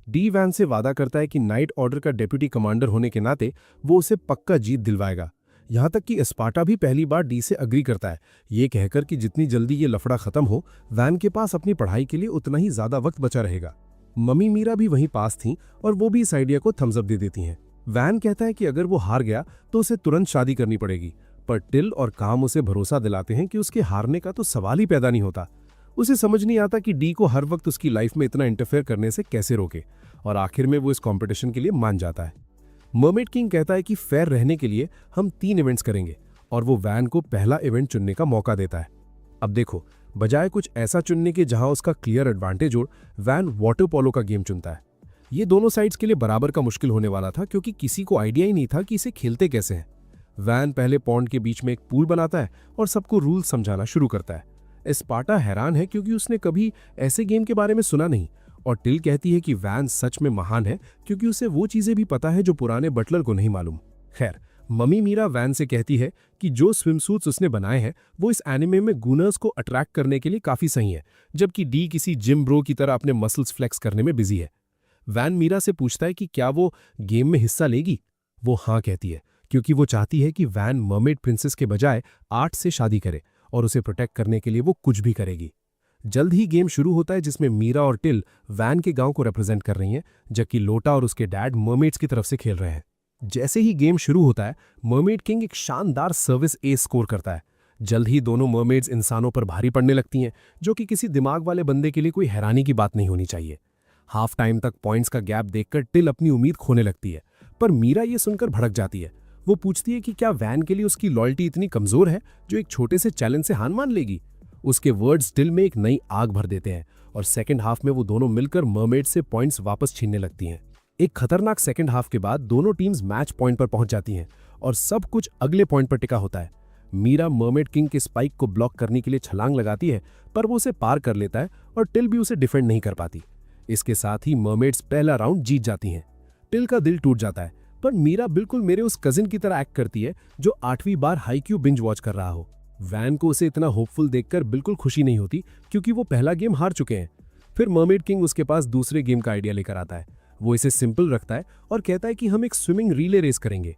डी वैन से वादा करता है कि नाइट ऑर्डर का डेप्यूटी कमांडर होने के नाते वो उसे पक्का जीत दिलवाएगा। यहां तक कि एस्पार्टा भी पहली बार डी से अग्री करता है, ये कहकर कि जितनी जल्दी ये लफड़ा खत्म हो, वैन के पास अपनी पढ़ाई के लिए उतना ही ज्यादा वक्त बचा रहेगा। मम्मी मीरा भी वहीं पास थीं और वो भी इस आइडिया को थम्स अप दे देती हैं। वैन कहता है कि अगर वो हार गया तो उसे तुरंत शादी करनी पड़ेगी, पर टिल और काम उसे भरोसा दिलाते हैं कि उसके हारने का तो सवाल ही पैदा नहीं होता। उसे समझ नहीं आता कि डी को हर वक्त उसकी लाइफ में इतना इंटरफेयर करने से कैसे रोके, और आखिर में वो इस कंपटीशन के लिए मान जाता है। मर्मेड किंग कहता है कि फेयर रहने के लिए हम 3 इवेंट्स करेंगे, और वो वैन को पहला इवेंट चुनने का मौका देता है। अब देखो, बजाय कुछ ऐसा चुनने के जहां उसका क्लियर एडवांटेज हो, वैन वाटर पोलो का गेम चुनता है। ये दोनों साइड्स के लिए बराबर का मुश्किल होने वाला था, क्योंकि किसी को आइडिया ही नहीं था कि इसे खेलते कैसे हैं। वैन पहले पॉन्ड के बीच में एक पूल बनाता है और सबको रूल समझाना शुरू करता है। स्पार्टा हैरान है क्योंकि उसने कभी ऐसे गेम के बारे में सुना नहीं, और टिल कहती है कि वैन सच में महान है क्योंकि उसे वो चीजें भी पता है जो पुराने बटलर को नहीं मालूम। खैर, मम्मी मीरा वैन से कहती है कि जो स्विमसूट्स उसने बनाए हैं वो इस एनिमे में गूनर्स को अट्रैक्ट करने के लिए काफी सही है, जबकि डी किसी जिम ब्रो की तरह अपने मसल्स फ्लेक्स करने में बिजी है। वैन मीरा से पूछता है कि क्या वो गेम में हिस्सा लेगी। वो हाँ कहती है, क्योंकि वो चाहती है कि वैन मर्मेड प्रिंसेस के बजाय आर्ट से शादी करे, और उसे प्रोटेक्ट करने के लिए वो कुछ भी करेगी। जल्द ही गेम शुरू होता है, जिसमें मीरा और टिल वैन के गांव को रिप्रेजेंट कर रही हैं, जबकि लोटा और उसके डैड मर्मेड्स की तरफ से खेल रहे हैं। जैसे ही गेम शुरू होता है, मर्मेड किंग एक शानदार सर्विस एस स्कोर करता है। जल्द ही दोनों मर्मेड्स इंसानों पर भारी पड़ने लगती हैं, जो कि किसी दिमाग वाले बंदे के लिए कोई हैरानी की बात नहीं होनी चाहिए। हाफ टाइम तक पॉइंट्स का गैप देखकर टिल अपनी उम्मीद खोने लगती है, पर मीरा ये सुनकर भड़क जाती है। वो पूछती है कि क्या वैन के लिए उसकी लॉयल्टी इतनी कमजोर है जो एक छोटे से चैलेंज से हार मान लेगी। उसके वर्ड्स टिल में एक नई आग भर देते हैं, और सेकंड हाफ में वो दोनों मिलकर मर्मेड से पॉइंट्स वापस छीनने लगती हैं। एक खतरनाक सेकंड हाफ के बाद दोनों टीम्स मैच पॉइंट पर पहुंच जाती हैं, और सब कुछ अगले पॉइंट पर टिका होता है। मीरा मर्मेड किंग के स्पाइक को ब्लॉक करने के लिए छलांग लगाती है, पर वो उसे पार कर लेता है, और टिल भी उसे डिफेंड नहीं कर पाती। इसके साथ ही मर्मेड्स पहला राउंड जीत जाती हैं। टिल का दिल टूट जाता है, पर मीरा बिल्कुल मेरे उस कजिन की तरह एक्ट करती है जो 8वीं बार हाईक्यू बिंज वॉच कर रहा हो। वैन को उसे इतना होपफुल देखकर बिल्कुल खुशी नहीं होती, क्योंकि वो पहला गेम हार चुके हैं। फिर मर्मेड किंग उसके पास दूसरे गेम का आइडिया लेकर आता है। वो इसे सिंपल रखता है और कहता है कि हम एक स्विमिंग रिले रेस करेंगे।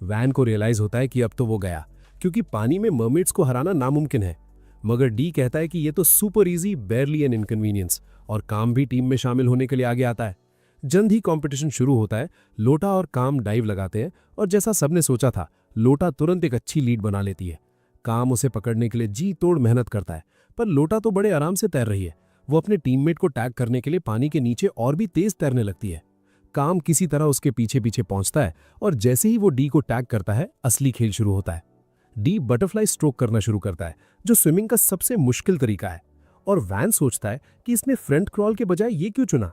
वैन को रियलाइज होता है कि अब तो वो गया, क्योंकि पानी में मर्मेड्स को हराना नामुमकिन है। मगर डी कहता है कि ये तो सुपर इजी, बेयरली एन इनकन्वीनियंस, और काम भी टीम में शामिल होने के लिए आगे आता है। जल्द ही कंपटीशन शुरू होता है। लोटा और काम डाइव लगाते हैं, और जैसा सबने सोचा था, लोटा तुरंत एक अच्छी लीड बना लेती है। काम उसे पकड़ने के लिए जी तोड़ मेहनत करता है, पर लोटा तो बड़े आराम से तैर रही है। वो अपने टीममेट को टैग करने के लिए पानी के नीचे और भी तेज तैरने लगती है। काम किसी तरह उसके पीछे पीछे पहुंचता है, और जैसे ही वो डी को टैग करता है, असली खेल शुरू होता है। डी बटरफ्लाई स्ट्रोक करना शुरू करता है, जो स्विमिंग का सबसे मुश्किल तरीका है, और वैन सोचता है कि इसने फ्रंट क्रॉल के बजाय ये क्यों चुना।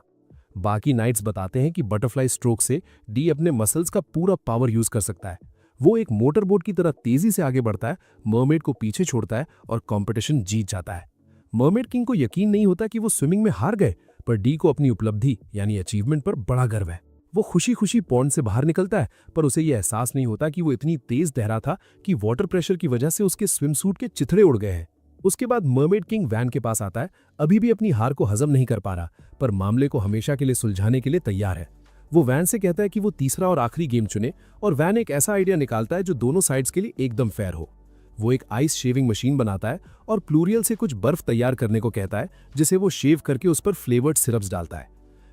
बाकी नाइट्स बताते हैं कि बटरफ्लाई स्ट्रोक से डी अपने मसल्स का पूरा पावर यूज कर सकता है। वो एक मोटर बोट की तरह तेजी से आगे बढ़ता है, मर्मेड को पीछे छोड़ता है और कंपटीशन जीत जाता है। मर्मेड किंग को यकीन नहीं होता कि वो स्विमिंग में हार गए, पर डी को अपनी उपलब्धि यानी अचीवमेंट पर बड़ा गर्व है। वो खुशी खुशी पॉन्ड से बाहर निकलता है, पर उसे यह एहसास नहीं होता कि वो इतनी तेज तैरा था कि वाटर प्रेशर की वजह से उसके स्विमसूट के चिथड़े उड़ गए हैं। उसके बाद मर्मेड किंग वैन के पास आता है, अभी भी अपनी हार को हजम नहीं कर पा रहा, पर मामले को हमेशा के लिए सुलझाने के लिए तैयार है। वो वैन से कहता है कि वो तीसरा और आखिरी गेम चुने, और वैन एक ऐसा आइडिया निकालता है जो दोनों साइड्स के लिए एकदम फेयर हो। वो एक आइस शेविंग मशीन बनाता है और प्लूरियल से कुछ बर्फ तैयार करने को कहता है, जिसे वो शेव करके उस पर फ्लेवर्ड सिरप्स डालता है।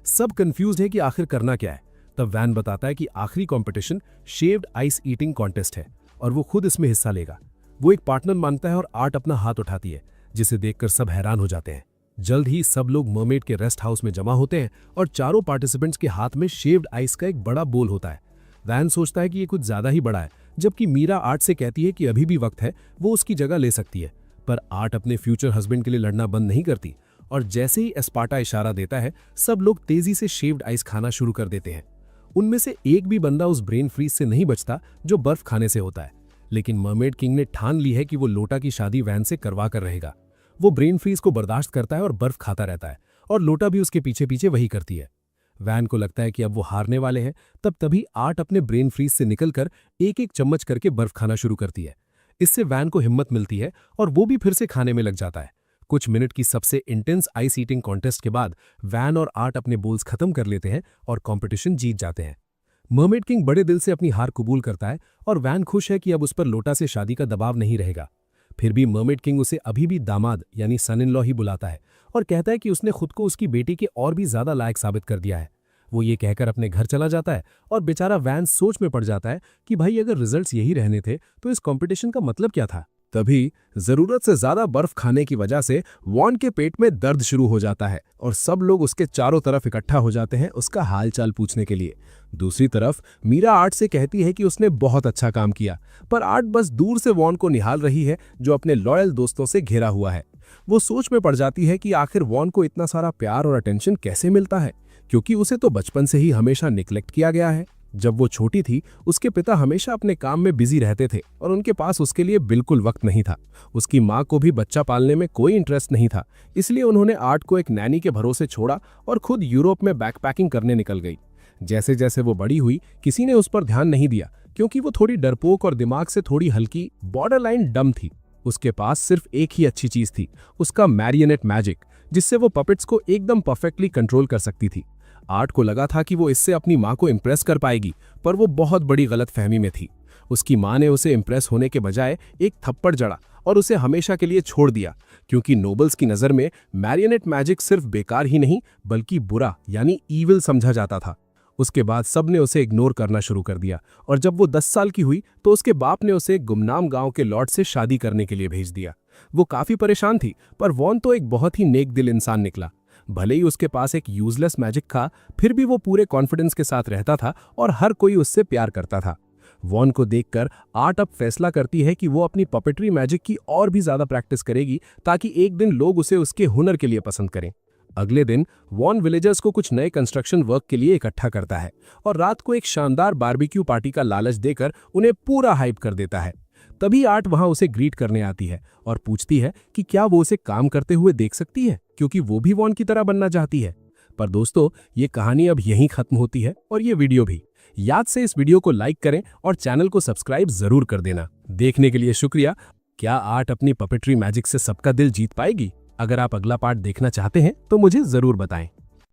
सब कंफ्यूज्ड है कि आखिर करना क्या है। तब वैन बताता है कि आखिरी competition shaved ice eating contest है, और वो खुद इसमें हिस्सा लेगा। वो एक पार्टनर मांगता है, और आर्ट अपना हाथ उठाती है, जिसे देखकर सब हैरान हो जाते हैं। जल्द ही सब लोग मर्मेड के रेस्ट हाउस में जमा होते हैं, और चारों पार्टिसिपेंट्स के हाथ में शेव्ड आइस का एक बड़ा बोल होता है। वैन सोचता है कि ये कुछ ज्यादा ही बड़ा है, जबकि मीरा आर्ट से कहती है कि अभी भी वक्त है, वो उसकी जगह ले सकती है। पर आर्ट अपने फ्यूचर हस्बैंड के लिए लड़ना बंद नहीं करती, और जैसे ही स्पार्टा इशारा देता है, सब लोग तेजी से शेव्ड आइस खाना शुरू कर देते हैं। उनमें से एक भी बंदा उस ब्रेन फ्रीज से नहीं बचता जो बर्फ खाने से होता है, लेकिन मर्मेड किंग ने ठान ली है कि वो लोटा की शादी वैन से करवा कर रहेगा। वो ब्रेन फ्रीज को बर्दाश्त करता है और बर्फ खाता रहता है, और लोटा भी उसके पीछे पीछे वही करती है। वैन को लगता है कि अब वो हारने वाले हैं, तभी आर्ट अपने ब्रेन फ्रीज से निकलकर एक एक चम्मच करके बर्फ खाना शुरू करती है। इससे वैन को हिम्मत मिलती है, और वो भी फिर से खाने में लग जाता है। कुछ मिनट की सबसे इंटेंस आइस ईटिंग कॉन्टेस्ट के बाद वैन और आर्ट अपने बोल्स खत्म कर लेते हैं और कंपटीशन जीत जाते हैं। मर्मेड किंग बड़े दिल से अपनी हार कबूल करता है, और वैन खुश है कि अब उस पर लोटा से शादी का दबाव नहीं रहेगा। फिर भी मर्मेड किंग उसे अभी भी दामाद यानी सन इन लॉ ही बुलाता है, और कहता है कि उसने खुद को उसकी बेटी के और भी ज्यादा लायक साबित कर दिया है। वो ये कहकर अपने घर चला जाता है और बेचारा वैंस सोच में पड़ जाता है कि भाई अगर रिजल्ट्स यही रहने थे तो इस कंपटीशन का मतलब क्या था। तभी जरूरत से ज्यादा बर्फ खाने की वजह से वॉन के पेट में दर्द शुरू हो जाता है और सब लोग उसके चारों तरफ इकट्ठा हो जाते हैं उसका हालचाल पूछने के लिए। दूसरी तरफ मीरा आर्ट से कहती है कि उसने बहुत अच्छा काम किया, पर आर्ट बस दूर से वॉन को निहाल रही है जो अपने लॉयल दोस्तों से घिरा हुआ है। वो सोच में पड़ जाती है कि आखिर वॉन को इतना सारा प्यार और अटेंशन कैसे मिलता है, क्योंकि उसे तो बचपन से ही हमेशा निग्लेक्ट किया गया है। जब वो छोटी थी उसके पिता हमेशा अपने काम में बिजी रहते थे और उनके पास उसके लिए बिल्कुल वक्त नहीं था। उसकी माँ को भी बच्चा पालने में कोई इंटरेस्ट नहीं था, इसलिए उन्होंने आर्ट को एक नैनी के भरोसे छोड़ा और खुद यूरोप में बैकपैकिंग करने निकल गई। जैसे जैसे वो बड़ी हुई किसी ने उस पर ध्यान नहीं दिया, क्योंकि वो थोड़ी डरपोक और दिमाग से थोड़ी हल्की बॉर्डरलाइन डम थी। उसके पास सिर्फ एक ही अच्छी चीज थी, उसका मैरियनेट मैजिक, जिससे वो पपेट्स को एकदम परफेक्टली कंट्रोल कर सकती थी। आर्ट को लगा था कि वो इससे अपनी माँ को इम्प्रेस कर पाएगी, पर वो बहुत बड़ी गलतफहमी में थी। उसकी माँ ने उसे इम्प्रेस होने के बजाय एक थप्पड़ जड़ा और उसे हमेशा के लिए छोड़ दिया, क्योंकि नोबल्स की नज़र में मैरियनेट मैजिक सिर्फ बेकार ही नहीं बल्कि बुरा यानी ईविल समझा जाता था। उसके बाद सबने उसे इग्नोर करना शुरू कर दिया और जब वो 10 साल की हुई तो उसके बाप ने उसे एक गुमनाम गांव के लॉर्ड से शादी करने के लिए भेज दिया। वो काफ़ी परेशान थी, पर वॉन तो एक बहुत ही नेक दिल इंसान निकला। भले ही उसके पास एक यूजलेस मैजिक था, फिर भी वो पूरे कॉन्फिडेंस के साथ रहता था और हर कोई उससे प्यार करता था। वॉन को देखकर आर्ट अब फैसला करती है कि वो अपनी पपेट्री मैजिक की और भी ज्यादा प्रैक्टिस करेगी ताकि एक दिन लोग उसे उसके हुनर के लिए पसंद करें। अगले दिन वॉन विलेजर्स को कुछ नए कंस्ट्रक्शन वर्क के लिए इकट्ठा करता है और रात को एक शानदार बारबेक्यू पार्टी का लालच देकर उन्हें पूरा हाइप कर देता है। तभी आर्ट वहां उसे ग्रीट करने आती है और पूछती है कि क्या वो उसे काम करते हुए देख सकती है, क्योंकि वो भी वॉन की तरह बनना चाहती है। पर दोस्तों, ये कहानी अब यहीं खत्म होती है और ये वीडियो भी। याद से इस वीडियो को लाइक करें और चैनल को सब्सक्राइब जरूर कर देना। देखने के लिए शुक्रिया। क्या आर्ट अपनी पपेट्री मैजिक से सबका दिल जीत पाएगी? अगर आप अगला पार्ट देखना चाहते हैं तो मुझे जरूर बताएं।